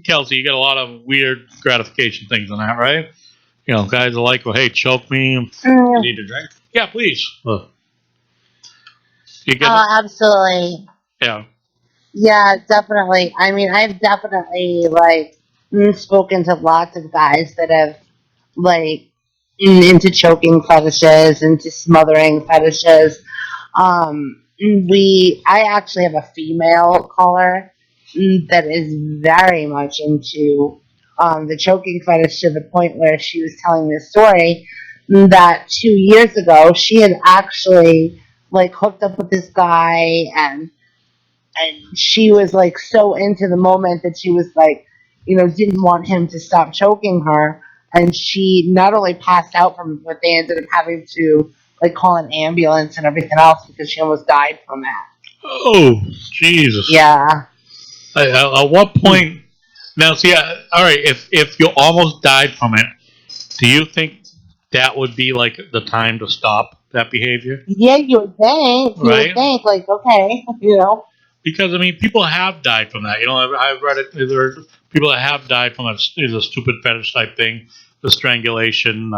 Kelsey, you got a lot of weird gratification things on that, right? Guys are like, well, hey, choke me. You need a drink? Yeah, please. You get absolutely. Yeah. Yeah, definitely. I mean, I've definitely spoken to lots of guys that have into choking fetishes, into smothering fetishes. I actually have a female caller that is very much into the choking fetish to the point where she was telling me a story that 2 years ago she had actually hooked up with this guy and she was so into the moment that she was didn't want him to stop choking her, and she not only passed out from it, but they ended up having to call an ambulance and everything else because she almost died from that. Oh, Jesus. Yeah. At what point? Now, see, all right, if you almost died from it, do you think that would be like the time to stop that behavior. Yeah, you would think. You Right? would think, like, okay, you know. Because I mean, people have died from that. You know, I've read it. There are people that have died from a stupid fetish type thing, the strangulation.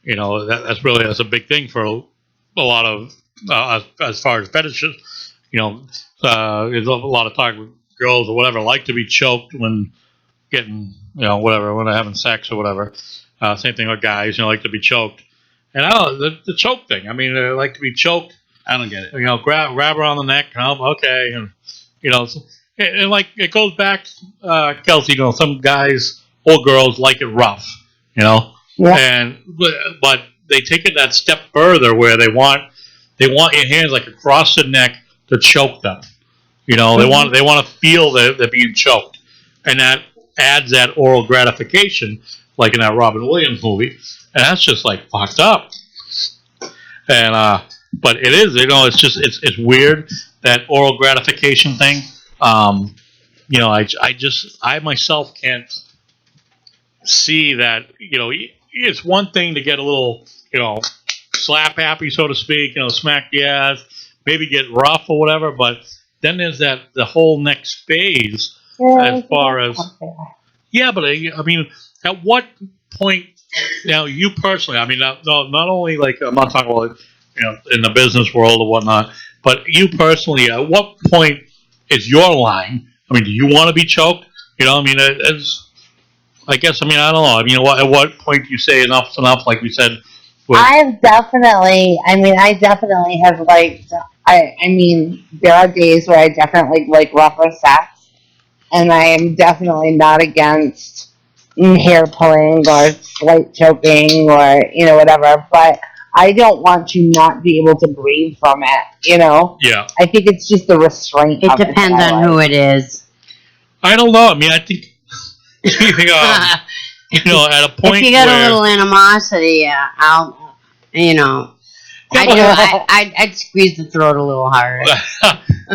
You know, that's a big thing for a lot of as far as fetishes. You know, there's a lot of talk with girls or whatever like to be choked when getting, you know, whatever, when they're having sex or whatever. Same thing with guys, you know, like to be choked. And I don't know, the choke thing. I mean, they like to be choked. I don't get it. You know, grab her on the neck. Okay, and you know, and like it goes back, Kelsey. You know, some guys or girls like it rough. You know, Yeah. but they take it that step further where they want your hands like across the neck to choke them. You know, they want to feel that they're being choked, and that adds that oral gratification, like in that Robin Williams movie, and that's just like fucked up. And but it is, you know, it's weird, that oral gratification thing. You know, I myself can't see that. You know, it's one thing to get a little, you know, slap happy, so to speak. You know, smack the ass, maybe get rough or whatever. But then there's the whole next phase as far as But I mean, at what point? Now, you personally, I mean, not only like I'm not talking about, you know, in the business world or whatnot, but you personally, at what point is your line? I mean, do you want to be choked? You know, I mean, I guess, I mean, I don't know. I mean, at what point do you say enough's enough? Like we said, I definitely have liked. I mean, there are days where I definitely like rougher sex, and I am definitely not against hair pulling or slight choking or, you know, whatever. But I don't want to not be able to breathe from it. You know. Yeah. I think it's just the restraint. It depends on who it is. I don't know. I mean, I think you know, at a point if you got where, a little animosity, I'll, you know, I'd squeeze the throat a little harder.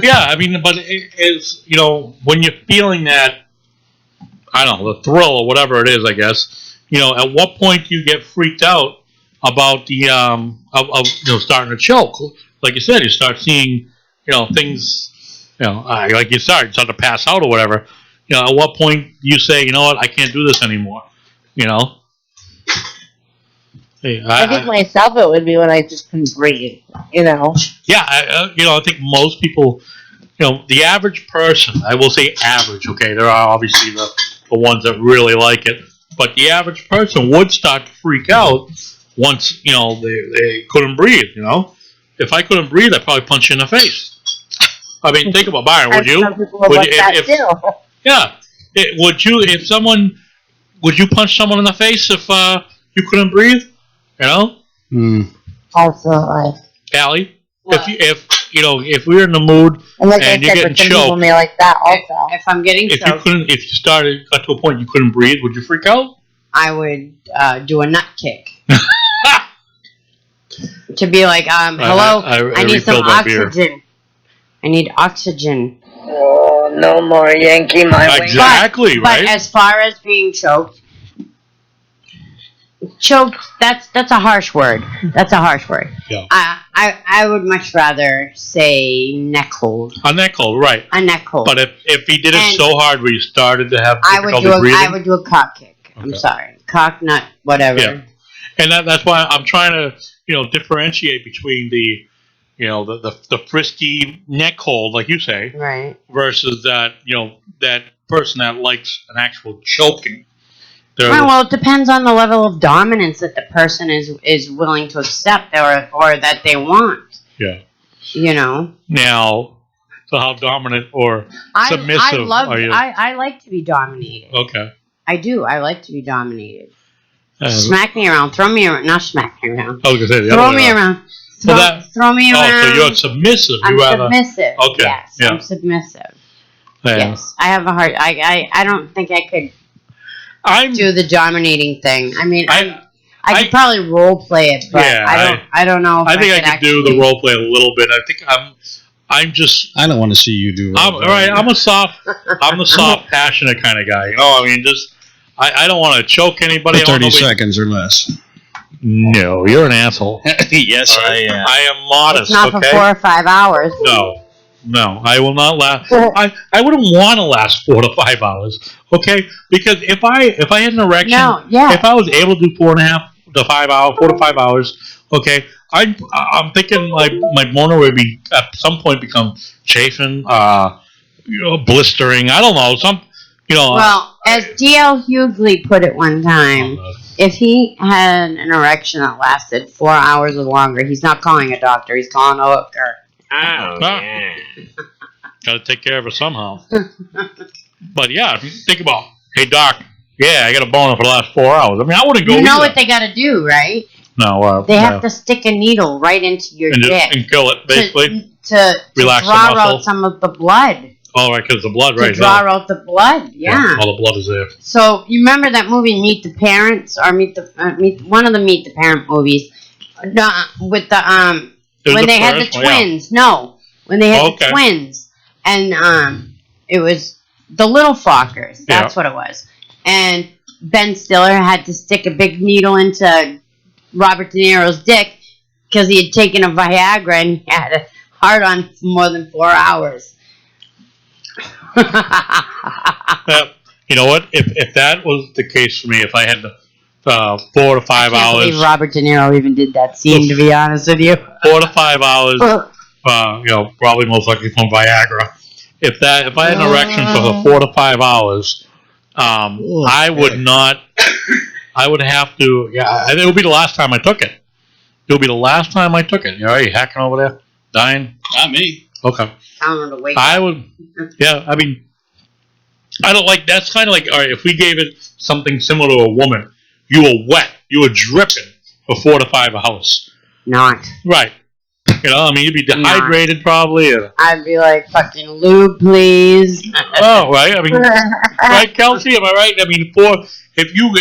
Yeah, I mean, but it is, you know, when you're feeling that, I don't know, the thrill or whatever it is, I guess, you know, at what point do you get freaked out about the of you know, starting to choke? Like you said, you start seeing, you know, things, you know, like you start to pass out or whatever. You know, at what point do you say, you know what, I can't do this anymore? You know. Hey, I think myself it would be when I just couldn't breathe. You know. Yeah, you know, I think most people, you know, the average person, I will say average, okay, there are obviously the ones that really like it, but the average person would start to freak out once, you know, they couldn't breathe, you know. If I couldn't breathe, I'd probably punch you in the face. I mean, think about Byron, would you? Would you punch someone in the face if you couldn't breathe? You know? Absolutely. Allie, if we were in the mood and like and I you're said, getting some people choked, may like that also. If I'm getting choked, if you got to a point you couldn't breathe, would you freak out? I would do a nut kick. To be like, hello, I need some oxygen. I need oxygen. Oh, no more Yankee my way. Exactly, right? But as far as being choked, that's a harsh word. That's a harsh word. Yeah. I would much rather say neck hold. A neck hold, right. A neck hold. But if he did it so hard where you started to have difficulty breathing? I would do a cock kick. Okay. I'm sorry. Cock, nut, whatever. Yeah. And that's why I'm trying to, you know, differentiate between the, you know, the frisky neck hold, like you say, right, versus that, you know, that person that likes an actual choking. Well, it depends on the level of dominance that the person is willing to accept or that they want. Yeah. You know. Now, so how dominant or submissive are you? I like to be dominated. Okay. I do. I like to be dominated. Smack me around. Throw me around. Not smack me around. I was going to say throw me around. Throw me around. Oh, so you're submissive. I'm submissive. Okay. Yes, yeah. I'm submissive. Yeah. Yes, I have a heart. I don't think I could do the dominating thing. I mean, I could probably role play it, but yeah, I don't know. If I think I could do the role play a little bit. I think I'm just. I don't want to see you do. All right. I'm the soft, passionate kind of guy. You know, I mean, just I don't want to choke anybody. For 30 seconds or less. No, you're an asshole. Yes, All right? I am. I am modest. It's not okay? for 4 or 5 hours. No, I will not last. I wouldn't want to last 4 to 5 hours, okay? Because if I had an erection, No, yeah. if I was able to do 4.5 to 5 hours, 4 to 5 hours, okay, I'm thinking my boner would be at some point become chafing, blistering. I don't know, Well, as D.L. Hughley put it one time, if he had an erection that lasted 4 hours or longer, he's not calling a doctor, he's calling a hooker. Oh, yeah. Got to take care of it somehow. But yeah, if you think about, hey doc, yeah, I got a boner for the last 4 hours. I mean, I wouldn't go. You know either. what they got to do, right? No, They have to stick a needle right into your dick and kill it basically. to Relax the draw muscle. out some of the blood. Oh, right, because the blood, To right? draw out the blood, yeah. All the blood is there. So you remember that movie Meet the Parents, or one of the Meet the Parent movies, with the when they had the twins. Yeah. No, when they had the twins, and it was the Little Fockers. That's what it was. And Ben Stiller had to stick a big needle into Robert De Niro's dick because he had taken a Viagra and he had a hard on for more than 4 hours. You know what? If that was the case for me, if I had 4 to 5 I can't hours, believe Robert De Niro even did that scene. To be honest with you, 4 to 5 hours, probably most likely from Viagra. If I had an erection for 4 to 5 hours, I would not. I would have to. Yeah, it would be the last time I took it. It would be the last time I took it. Are you hacking over there? Dying? Not me. Okay. I would. Yeah, I mean, I don't like. That's kind of like, all right, if we gave it something similar to a woman, you were wet, you were dripping for 4 to 5 hours. Not. Right. You know, I mean, you'd be dehydrated probably. I'd be like, fucking lube, please. Oh, right. I mean, right, Kelsey? Am I right? I mean, if you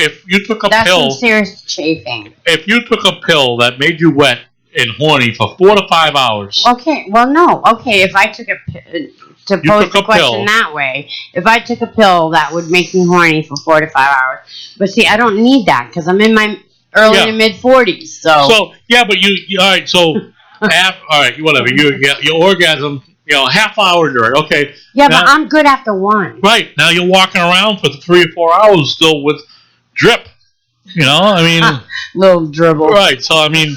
took a That's pill, some serious chafing. if you took a pill that made you wet and horny for 4 to 5 hours. Okay, well, no. Okay, if I took to pose the question that way, if I took a pill that would make me horny for 4 to 5 hours, but see, I don't need that because I'm in my early to mid 40s. So yeah, but you all right? So all right, whatever. Your orgasm, half hour during. Okay. Yeah, now, but I'm good after 1. Right now, you're walking around for 3 or 4 hours still with drip. I mean, little dribble. Right. So I mean,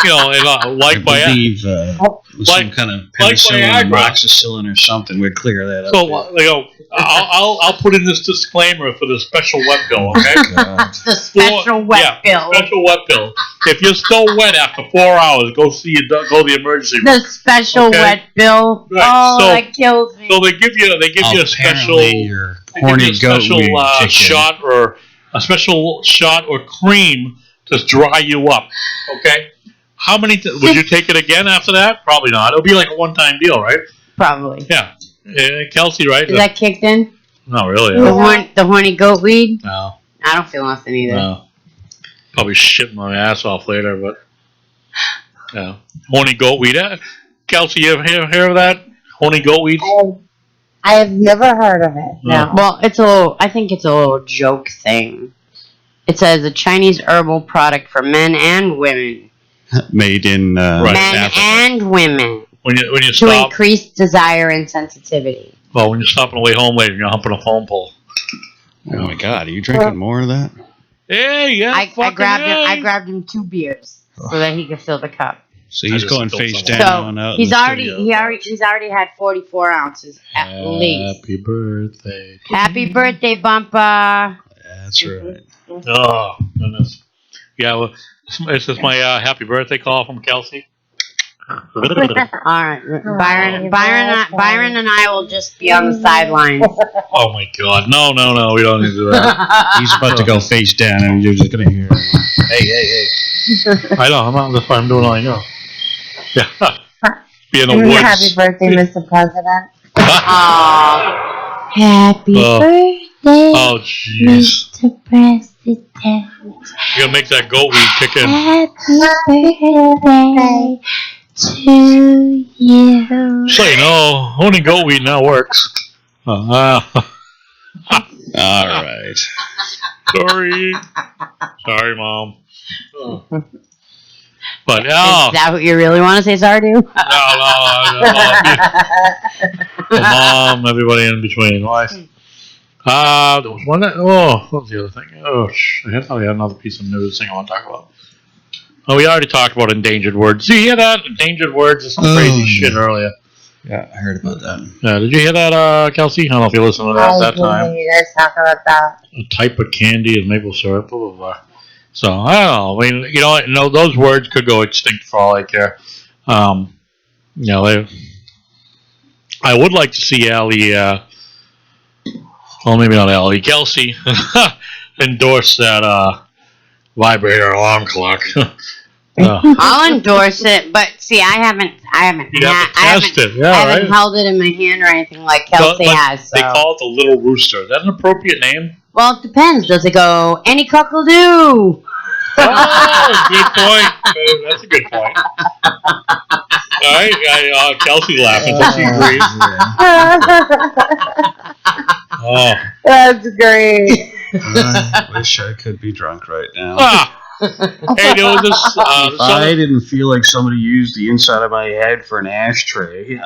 like I believe some kind of penicillin, amoxicillin, or something would clear that up. So I'll put in this disclaimer for the special wet bill. Okay. The special wet bill. Special wet bill. If you're still wet after 4 hours, go to the emergency room. The special wet bill. Right. Oh, that kills me. So they give you a special horny goat shot or a special shot or cream to dry you up. Okay. How many? Would you take it again after that? Probably not. It'll be like a one-time deal, right? Probably. Yeah. Kelsey, right? Is that kicked in? Not really. The horny goat weed? No. I don't feel nothing either. No. Probably shitting my ass off later, but yeah. Horny goat weed. Kelsey, you ever hear of that? Horny goat weed? I have never heard of it. No. Well, I think it's a little joke thing. It says a Chinese herbal product for men and women. Made in men Africa. And women. When you to stop, increase desire and sensitivity. Well, when you're stopping on the way home later, you're humping a phone pole. Oh my God! Are you drinking more of that? Yeah. I grabbed him 2 beers so that he could fill the cup. So he's going face down out he's in the already studio. he's already had 44 ounces at least. Happy birthday. Happy birthday, Bumpa. That's right. Oh goodness. Yeah. Well, this is my happy birthday call from Kelsey. All right, Byron and I will just be on the sidelines. Oh my God! No, we don't need to do that. He's about to go face down, and you're just gonna hear him. Hey. I know. I'm not. That's why I'm doing all I know. Yeah. Be in the woods. Happy birthday, Mr. President. Happy birthday. Oh jeez. Mr. President. You're gonna make that goat weed kick in. Happy birthday to you. So only goat weed now works. All right. Sorry. Sorry, Mom. But Is that what you really want to say sorry to? no. Mom, everybody in between. Wife. There was one that. Oh, what was the other thing? Oh, I thought we had another piece of news thing I want to talk about. Oh, we already talked about endangered words. Did you hear that? Endangered words is some crazy shit earlier. Yeah, I heard about that. Yeah, did you hear that, Kelsey? I don't know if you listened to that time. You guys talk about that. A type of candy is maple syrup, blah, blah, blah. So, I don't know. I mean, you know, those words could go extinct for all I care. You know, I would like to see Allie, well, maybe not Allie, Kelsey endorse that vibrator alarm clock. I'll endorse it, but see, I haven't You'd have to test it. Yeah, I haven't held it in my hand or anything like Kelsey has. So. They call it the Little Rooster. Is that an appropriate name? Well, it depends. Does it go, any cockle do? Oh, good point. That's a good point. All right, Kelsey's laughing, so she agrees. Oh, that's great. I wish I could be drunk right now. Hey, there was this. If I didn't feel like somebody used the inside of my head for an ashtray,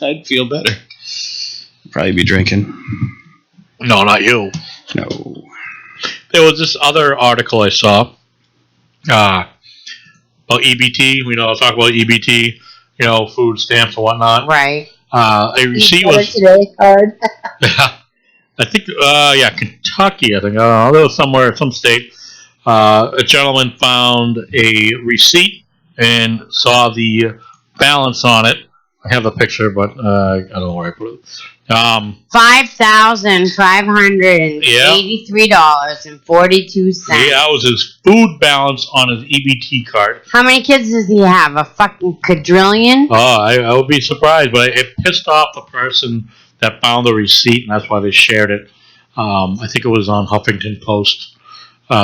I'd feel better. I'd probably be drinking. No, not you. No. There was this other article I saw about EBT. We know I'll talk about EBT. You know, food stamps and whatnot. Right. A receipt was today card. I think, Kentucky. I think there was somewhere, some state. A gentleman found a receipt and saw the balance on it. I have the picture, but I don't know where I put it. $5,583.42. Yeah, that was his food balance on his EBT card. How many kids does he have? A fucking quadrillion? Oh, I would be surprised, but it pissed off the person that found the receipt, and that's why they shared it. I think it was on Huffington Post.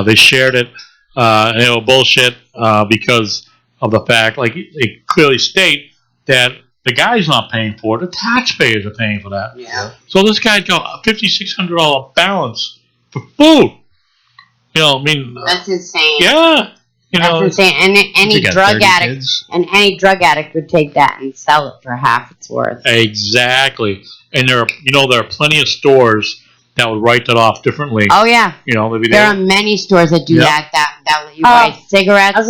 They shared it, and they were bullshit because of the fact, like they clearly state that the guy's not paying for it; the taxpayers are paying for that. Yeah. So this guy's got a $5,600 balance for food. You know, I mean, That's insane. yeah, That's insane. And any drug addict would take that and sell it for half its worth. Exactly. And there are plenty of stores that would write that off differently. Oh yeah. You know, maybe there are many stores that do that let you buy cigarettes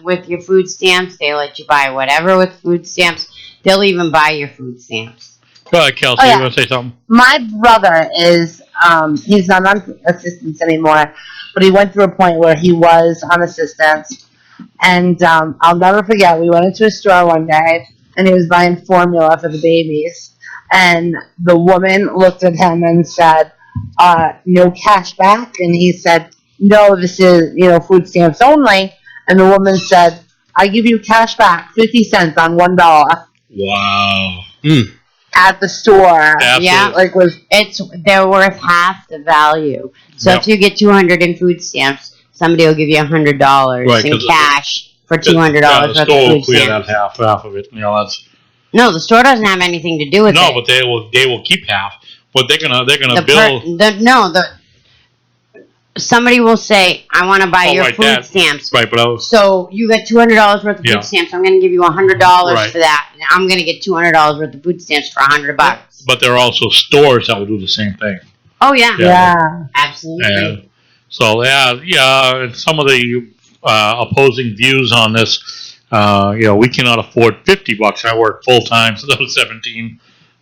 with your food stamps. They let you buy whatever with food stamps. They'll even buy your food stamps. Go ahead, Kelsey. You want to say something? My brother is he's not on assistance anymore, but he went through a point where he was on assistance. And I'll never forget, we went into a store one day and he was buying formula for the babies. And the woman looked at him and said, no cash back? And he said, no, this is, food stamps only. And the woman said, I give you cash back, 50 cents on $1. Wow. At the store. Absolutely. Yeah. They're worth half the value. So if you get 200 in food stamps, somebody will give you $100 in cash for $200 worth of food stamps. The store will clear that half of it. That's... No, the store doesn't have anything to do with it. No, but they will keep half. But they're gonna bill. Somebody will say, "I want to buy your food stamps." Right, but so you get $200 worth of food stamps. I'm going to give you $100 for that. And I'm going to get $200 worth of food stamps for $100. But there are also stores that will do the same thing. Oh yeah. Absolutely. And so some of the opposing views on this. We cannot afford $50. I work full time, so that was 17.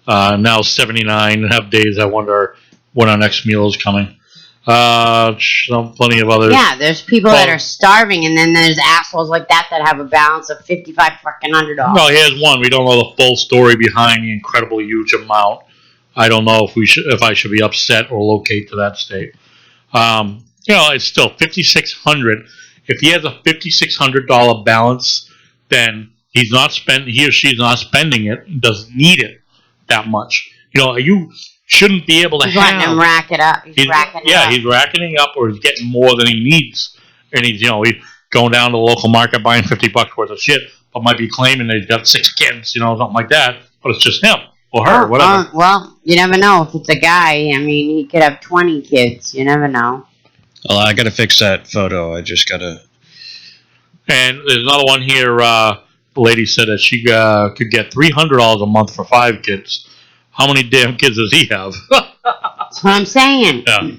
Now 79, and have days I wonder when our next meal is coming. Plenty of others. Yeah, there's people that are starving, and then there's assholes like that have a balance of $5,500. Well, here's one. We don't know the full story behind the incredible huge amount. I don't know if I should be upset or locate to that state. It's still $5,600. If he has a $5,600 balance, then he or she's not spending it, doesn't need it that much. You shouldn't be able to He's letting him rack it up. He's racking it up, or he's getting more than he needs. And he's going down to the local market buying $50 worth of shit, but might be claiming that he's got 6 kids, something like that. But it's just him or her, whatever. Well, you never know. If it's a guy, he could have 20 kids. You never know. Well, I got to fix that photo. I just got to. And there's another one here. The lady said that she could get $300 a month for 5 kids. How many damn kids does he have? That's what I'm saying. Yeah.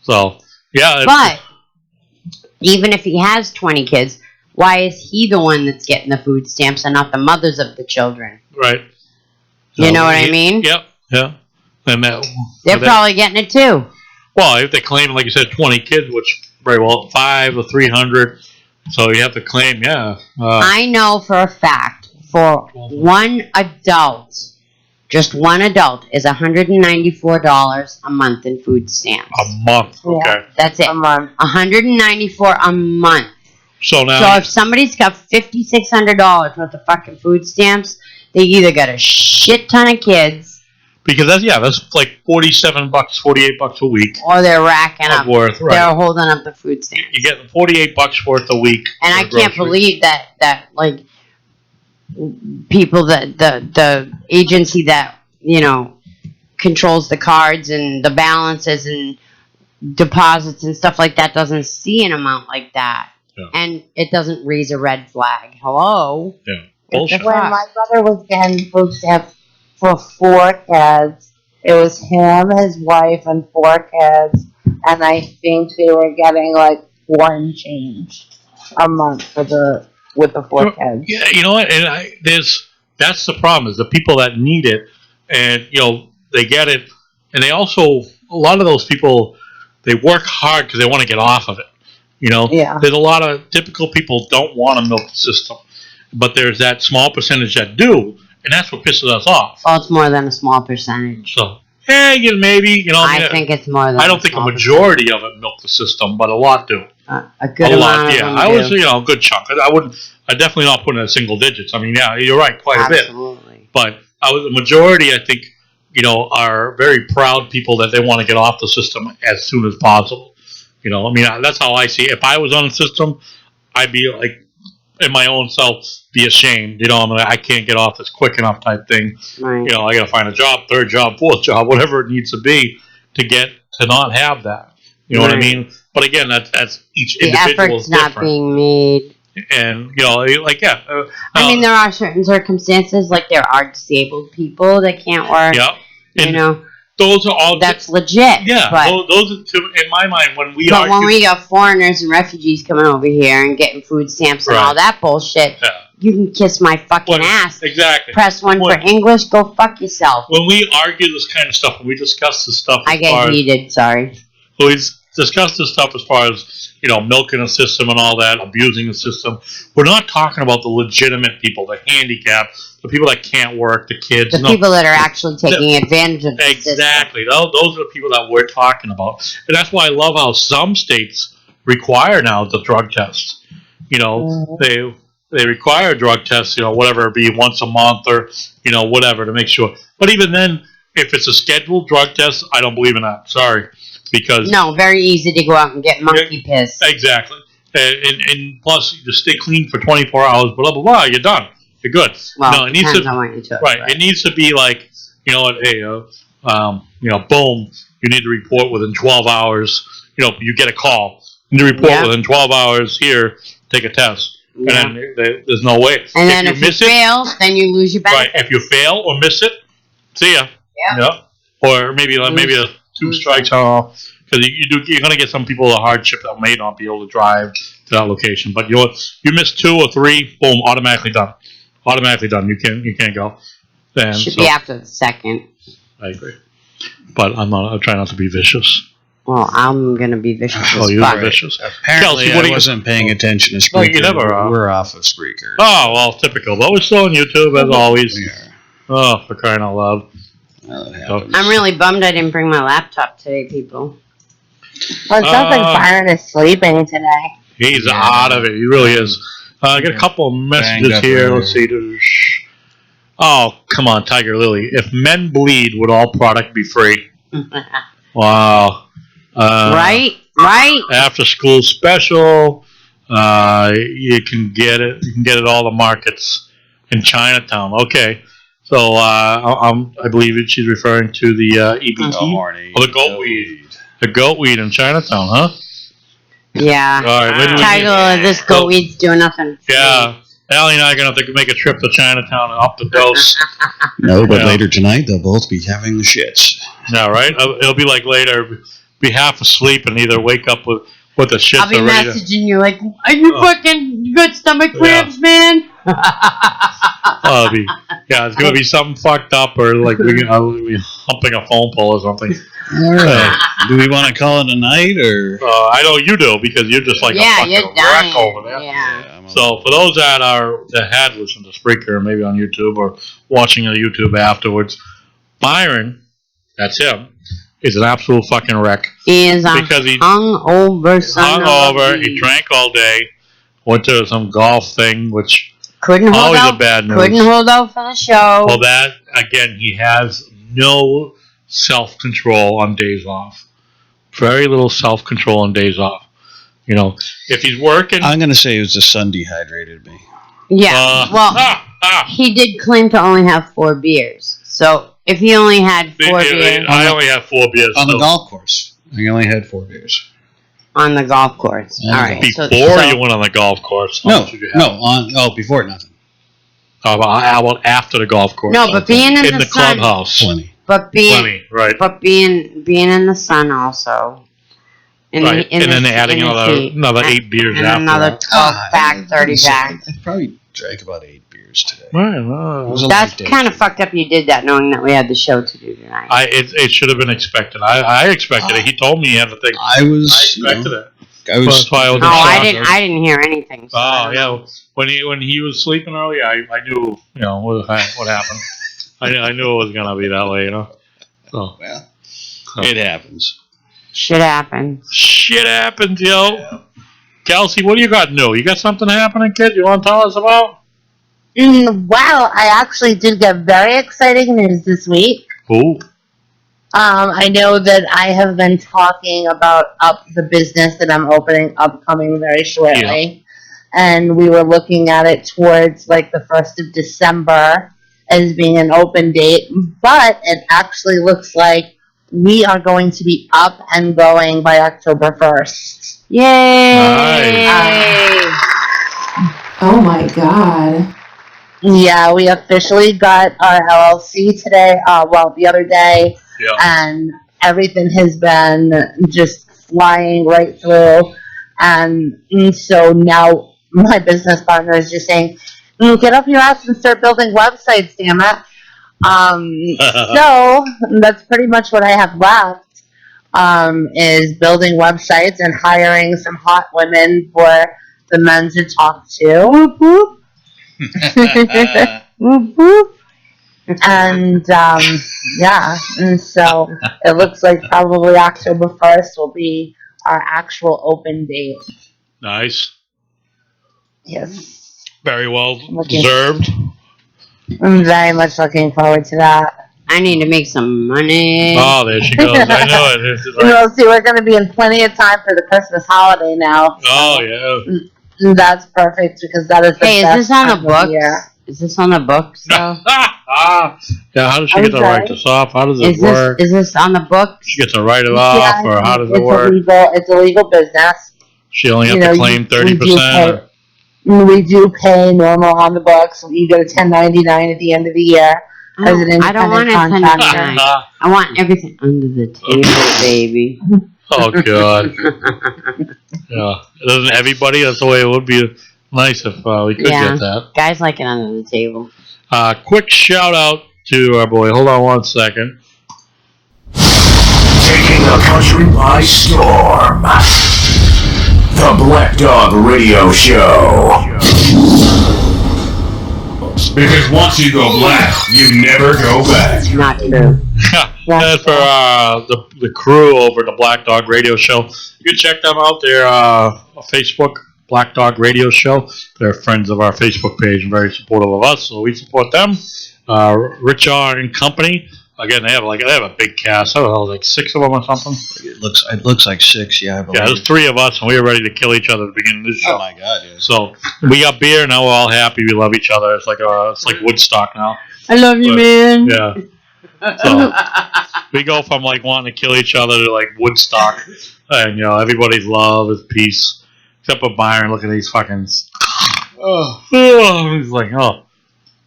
So, yeah. But even if he has 20 kids, why is he the one that's getting the food stamps and not the mothers of the children? Right. You know what I mean? Yep. Yeah. And they're probably getting it too. Well, if they claim, like you said, 20 kids, which very well 5 or 300, so you have to claim, yeah. I know for a fact for one adult, just one adult, is $194 a month in food stamps. A month, okay. Yeah. That's it. A month. $194 a month. So now, So if somebody's got $5,600 worth of fucking food stamps, they either got a shit ton of kids, because that's like $47, $48 a week. or they're racking up. Worth, right. They're holding up the food stamps. You get $48 worth a week. And I can't believe that like people that the agency that controls the cards and the balances and deposits and stuff like that doesn't see an amount like that. Yeah. And it doesn't raise a red flag. Hello? Yeah. Bullshit. When my brother was getting food stamps for 4 kids, it was him, his wife, and 4 kids, and I think they were getting like 1 and change a month with the 4 kids. Yeah, you know what? And that's the problem, is the people that need it, and they get it, and they also, a lot of those people, they work hard because they want to get off of it. Yeah. There's a lot of typical people don't want to milk the system, but there's that small percentage that do, and that's what pisses us off. Well, it's more than a small percentage. So, maybe, I think it's more than I don't think a majority of it milk the system, but a lot do. A good amount of them I was, do. a good chunk. I definitely not putting it in single digits. I mean, yeah, you're right, quite a bit. Absolutely. But the majority, I think, are very proud people that they want to get off the system as soon as possible. That's how I see it. If I was on the system, I'd be like, in my own self, be ashamed. I can't get off this quick enough type thing. Right. I got to find a job, 3rd job, 4th job, whatever it needs to be to not have that. You know what I mean? But again, that's each individual is effort's not different. being made. And I mean, there are certain circumstances, like there are disabled people that can't work. Yeah. Those are all that's legit. Yeah, but, those are in my mind when we but when we got foreigners and refugees coming over here and getting food stamps and all that bullshit, you can kiss my fucking ass. Exactly. Press 1 for English. Go fuck yourself. When we argue this kind of stuff, when we discuss this stuff, I get heated. Sorry. We discuss this stuff as far as milking a system and all that, abusing the system. We're not talking about the legitimate people, the handicapped, the people that can't work, the kids. The people that are actually taking advantage of the Exactly. Those are the people that we're talking about. And that's why I love how some states require now the drug test. They require drug tests, whatever it be, once a month or, whatever to make sure. But even then, if it's a scheduled drug test, I don't believe in that. Sorry. Because no, very easy to go out and get monkey piss. Exactly. And plus, you just stay clean for 24 hours, blah, blah, blah, you're done. You're good. Well, no, it needs to, on what you took, right. It needs to be like, hey, boom, you need to report within 12 hours. You get a call. You need to report within 12 hours here, take a test. Yeah. And then there's no way. And then if you fail, then you lose your benefit. Right. If you fail or miss it, see ya. Yeah. Or maybe a 2 strikes off. Because you're going to get some people with a hardship that may not be able to drive to that location. But you miss 2 or 3, boom, automatically done. Automatically done. You can't go. And should be after the 2nd. I agree. But I try not to be vicious. Well, I'm going to be vicious. Oh, you're vicious. Apparently, Kelsey, I wasn't paying attention to Spreaker. Well, you never are. We're off of Spreaker. Oh, well, typical. But we're still on YouTube, as always. Yeah. Oh, for crying out loud. I'm really bummed I didn't bring my laptop today, people. Well, it sounds like Byron is sleeping today. He's out of it. He really is. I got a couple of messages here. Let's see. Oh, come on, Tiger Lily. If men bleed, would all product be free? Wow. Right. After school special. You can get it. You can get it all the markets in Chinatown. Okay. So I believe she's referring to the EBT or the goat weed. The goat weed in Chinatown, huh? Yeah. All right, when we Title of this Goat Weeds doing nothing. yeah, Allie and I are gonna have to make a trip to Chinatown and up the dose. No, but Yeah. later tonight they'll both be having the shits. Yeah, right. It'll be like later, be half asleep and either wake up with the shits I'll be already. messaging you like, are you fucking, you got stomach cramps, man? It's gonna be something fucked up, or like we'll be humping a phone pole or something. All right. Do we want to call it a night, or? I know you do, because you're just like a fucking you're wreck dying. over there. Yeah. So for those that had listened to Spreaker, maybe on YouTube or watching on YouTube afterwards, Byron, that's him, is an absolute fucking wreck. He is because he hungover son hung over, he drank all day, went to some golf thing, which couldn't hold always out. a bad news. Couldn't hold out for the show. Well, that again, he has no self-control on days off. Very little self-control on days off. You know, if he's working, I'm gonna say it was the sun dehydrated me. Yeah. He did claim to only have 4 beers. So if he only had 4 beers I only have 4 beers on the golf course. I only had 4 beers on the golf course. Yeah. All right. Before you went on the golf course. Before nothing. How about after the golf course? No, but being in the sun, clubhouse. Plenty. But being right. But being in the sun also. Right. And then adding another 8 beers and after another that. 12 pack, 30 pack. I probably drank about 8 beers today. Right. That's kind of fucked up. You did that knowing that we had the show to do tonight. It should have been expected. I expected it. He told me he had the thing. I expected it. That's why I was I didn't hear anything. So yeah. When he was sleeping early, I knew what happened. I knew it was gonna be that way. So well, it happens. Shit happens. Shit happens, yo. Yeah. Kelsey, what do you got new? You got something happening, kid? You want to tell us about? Well, I actually did get very exciting news this week. Ooh. I know that I have been talking about the business that I'm opening upcoming very shortly. Yeah. And we were looking at it towards like the 1st of December as being an open date. But it actually looks like we are going to be up and going by October 1st. Yay! Nice. Oh my God. Yeah, we officially got our LLC today, the other day. Yeah. And everything has been just flying right through. And so now my business partner is just saying, get off your ass and start building websites, damn it. So that's pretty much what I have left, is building websites and hiring some hot women for the men to talk to. Whoop, whoop. Whoop, whoop. And and so it looks like probably October 1st will be our actual open date. Nice. Yes. Very well deserved. I'm very much looking forward to that. I need to make some money. Oh, there she goes. I know it. We'll see, we're going to be in plenty of time for the Christmas holiday now. So. Oh, yeah. That's perfect because that is the best is this on the books? Year. Is this on the books though? Yeah, how does she get to write this off? How does it work? Is this on the books? She gets to write it off, or how does it work? It's a legal business. She only has to claim 30%. We do pay normal on the books. You get a 1099 at the end of the year. I don't want a 1099. I want everything under the table, baby. Oh, God. Yeah. Doesn't everybody? That's the way it would be nice if we could get that. Guys like it under the table. Quick shout out to our boy. Hold on 1 second. Taking the country by storm. The Black Dog Radio Show. Because once you go black, you never go back. Not true. That's for the crew over at the Black Dog Radio Show. You can check them out. They're Facebook, Black Dog Radio Show. They're friends of our Facebook page and very supportive of us, so we support them. Rizzo and Company. Again, they have a big cast. I don't know, like 6 of them or something. It looks like 6. Yeah, I believe. Yeah, there's 3 of us, and we were ready to kill each other at the beginning of this show. Oh my God! Yeah. So we got beer now. We're all happy. We love each other. It's like Woodstock now. I love you, man. Yeah. So we go from like wanting to kill each other to like Woodstock. And, everybody's love is peace. Except for Byron, look at these fucking... he's like,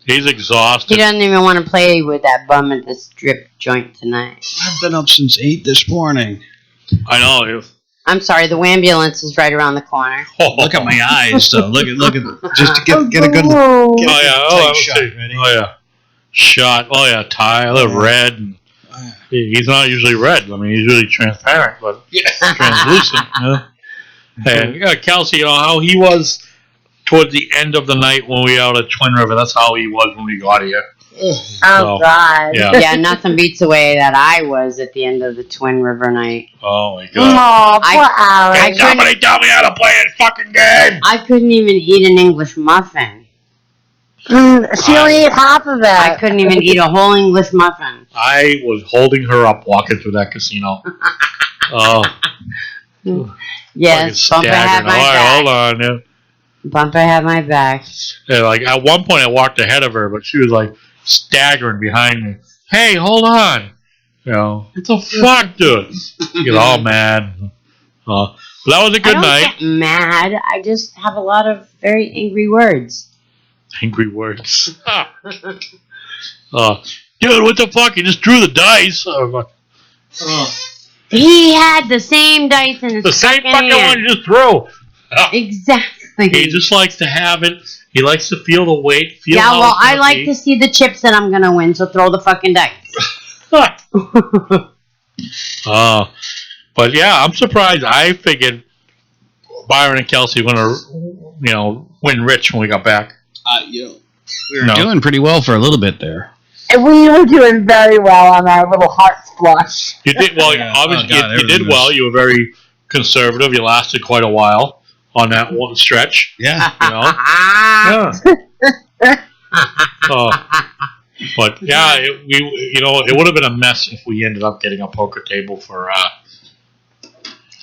he's exhausted. He doesn't even want to play with that bum at the strip joint tonight. I've been up since 8 this morning. I know. I'm sorry, the ambulance is right around the corner. Look at my eyes, though. Look at just to get a good tight shot. Ready? Oh, yeah. Shot. Oh, yeah. Tyler, red. And he's not usually red. I mean, he's usually transparent, but translucent. And Kelsey, how he was towards the end of the night when we were out at Twin River. That's how he was when we got here. Oh, God. Yeah, nothing beats the way that I was at the end of the Twin River night. Oh, my God. Oh, poor Alex. Can somebody tell me how to play this fucking game? I couldn't even eat an English muffin. She only ate half of it. I couldn't even eat a whole English muffin. I was holding her up walking through that casino. Yes, Bumpa had my back. Hold on. Yeah. Bumpa had my back. Yeah, like at one point I walked ahead of her, but she was like staggering behind me. Hey, hold on. What the fuck, dude? You get all mad. But that was a good night. I don't get mad. I just have a lot of very angry words. Angry words. Dude, what the fuck? You just drew the dice. He had the same dice in his the same fucking hand. one you just threw. Exactly. He just likes to have it. He likes to feel the weight. I like to see the chips that I'm gonna win. So throw the fucking dice. But yeah, I'm surprised. I figured Byron and Kelsey were gonna, win rich when we got back. We were doing pretty well for a little bit there. And we were doing very well on our little hearts flush. You did well. Obviously, you did well. You were very conservative. You lasted quite a while on that one stretch. Yeah. But yeah, it would have been a mess if we ended up getting a poker table for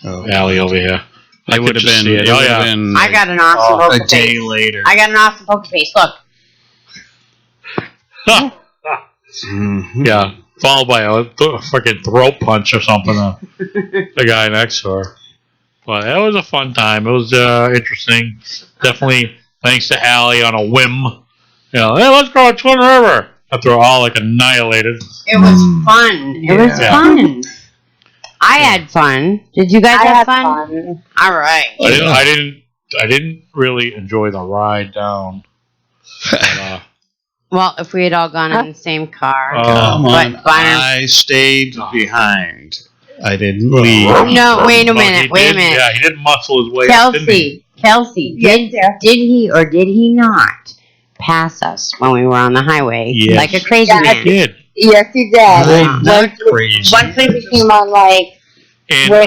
Allie over here. It would have been. I got an awesome poker face. A day later. I got an awesome poker face. Look. Mm-hmm. Yeah, followed by a freaking throat punch or something. The guy next to her. But it was a fun time. It was interesting. Definitely thanks to Allie on a whim. Hey, let's go to Twin River. After we're all annihilated. It was fun. It was fun. I had fun. Did you guys have fun? All right. I didn't really enjoy the ride down. But, well, if we had all gone in the same car. Come on. I stayed behind. I didn't leave. No, wait a minute. Yeah, he didn't muscle his way up, didn't he? Kelsey, did he or did he not pass us when we were on the highway like a crazy man? He did. Yes, he did. Not crazy. Once we came on, where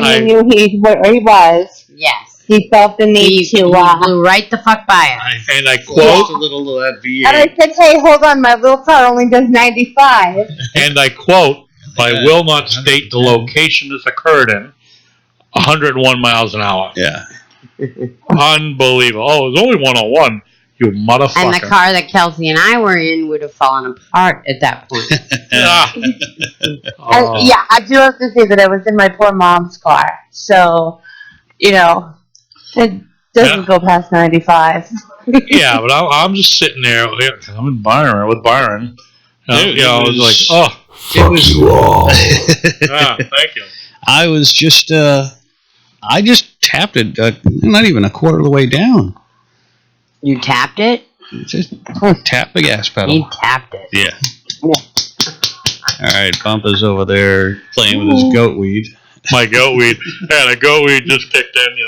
he knew where he was. Yes. He felt the need to. He blew right the fuck by us. And I quote a little of that V8. And I said, hey, hold on, my little car only does 95. And I quote, I will not state the location this occurred in, 101 miles an hour. Yeah. Unbelievable. Oh, it was only 101, you motherfucker. And the car that Kelsey and I were in would have fallen apart at that point. Yeah, I do have to say that I was in my poor mom's car. So, it doesn't go past 95. Yeah, but I'm just sitting there. I'm in Byron with Byron. Dude, I was like, Fuck you all. thank you. I was just, I just tapped it, not even a quarter of the way down. You tapped it? Just tap the gas pedal. He tapped it. Yeah. All right, Bumpa's over there playing with his goat weed. My goat weed. Yeah, the goat weed just kicked in,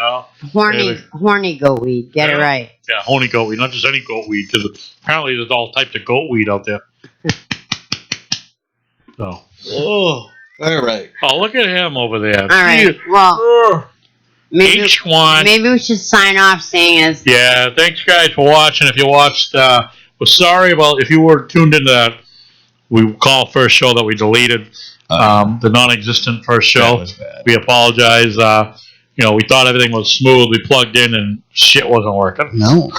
Horny goat weed. Get it right. Yeah, horny goat weed. Not just any goat weed, because apparently there's all types of goat weed out there. So. Oh, all right. Oh, look at him over there. All right. Well, maybe we should sign off saying as. Yeah, thanks guys for watching. If you watched, we're sorry about if you were tuned into that. We call first show that we deleted. The non-existent first show. We apologize. We thought everything was smooth. We plugged in and shit wasn't working. No.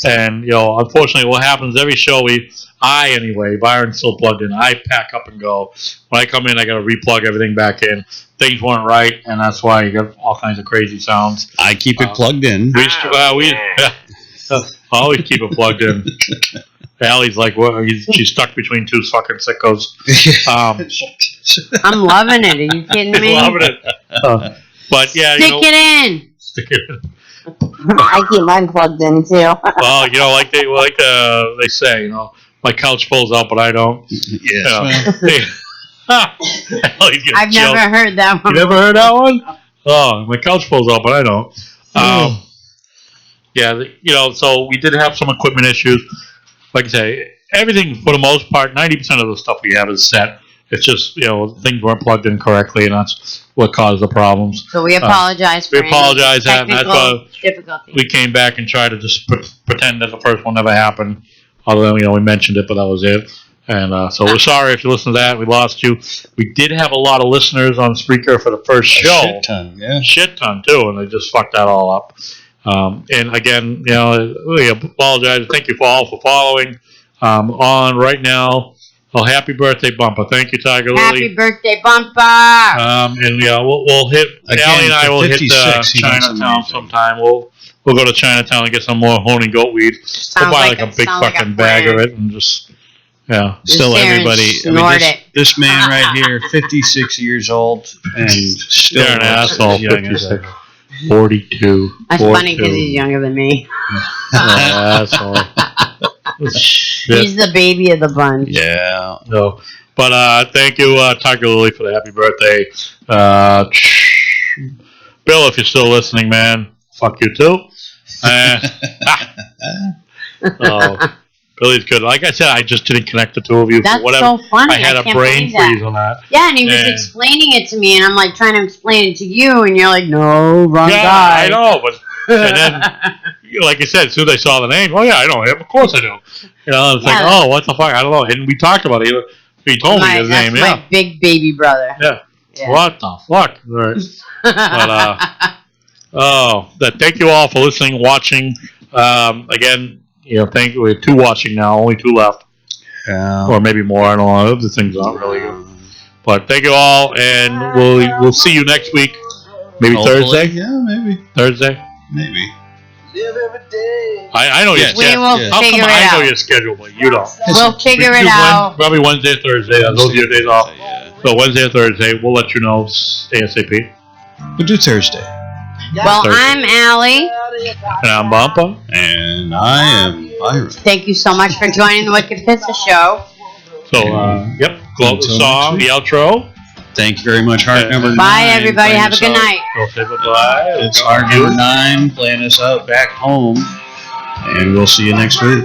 And, unfortunately, what happens every show, Byron's still plugged in. I pack up and go. When I come in, I got to replug everything back in. Things weren't right, and that's why you get all kinds of crazy sounds. I keep it plugged in. We always keep it plugged in. Allie's like, she's stuck between two fucking sickos. I'm loving it. Are you kidding me? Loving it. But yeah, Stick it in. Stick it in. I keep mine plugged in too. Well, like they say, my couch pulls out, but I don't. Yes. I've never heard that one. You never heard that one? Oh, my couch pulls out, but I don't. So we did have some equipment issues. Like I say, everything for the most part, 90% of the stuff we have is set. It's just, things weren't plugged in correctly, and that's what caused the problems. So we apologize for that, and that's why difficulty. We came back and tried to just pretend that the first one never happened. Other than, we mentioned it, but that was it. And so we're sorry if you listened to that. We lost you. We did have a lot of listeners on Spreaker for the first show. Shit ton, too, and they just fucked that all up. And again, we apologize. Thank you all for following. On right now, happy birthday, Bumpa. Thank you, Tiger Lily. Happy birthday, Bumpa. And we'll hit, again, Allie and I will hit Chinatown sometime. We'll go to Chinatown and get some more honey goat weed. We'll buy like a big fucking bag of it and just, Still everybody, this man Uh-huh. right here, 56 years old, and still an asshole. 56. 42. That's funny because he's younger than me. Asshole. He's the baby of the bunch. Yeah. No. But thank you, Tiger Lily, for the happy birthday. Bill, if you're still listening, man, fuck you too. Billy's good. Like I said, I just didn't connect the two of you. That's for whatever. so funny. I had a brain freeze on that. Yeah, and he was explaining it to me, and I'm like trying to explain it to you, and you're like, no, wrong guy. I know, but and then, like you said, as soon as I saw the name, I know him. Of course I do. It's like, oh, what the fuck? I don't know. And we talked about it. He told me his name. That's my big baby brother. Yeah. What the fuck? Right. But thank you all for listening, watching. Again. Thank you. We have 2 watching now, only 2 left. Or maybe more. I don't know. The things aren't really good. But thank you all, and we'll see you next week. Maybe Thursday? Yeah, maybe. Thursday? Maybe. I know your schedule. We will figure it out. I know your schedule, but you don't. We'll figure it out. Probably Wednesday or Thursday. Those are your days off. So Wednesday or Thursday, we'll let you know ASAP. We'll do Thursday. Well, I'm Allie. And I'm Bumpa. And I am Byron. Thank you so much for joining the Wicked Pissah Show. So, close the song, the outro. Thank you very much, Heart number 9. Bye, everybody. Have a good night. We'll say goodbye. It's Heart number 9 playing us out back home. And we'll see you next week.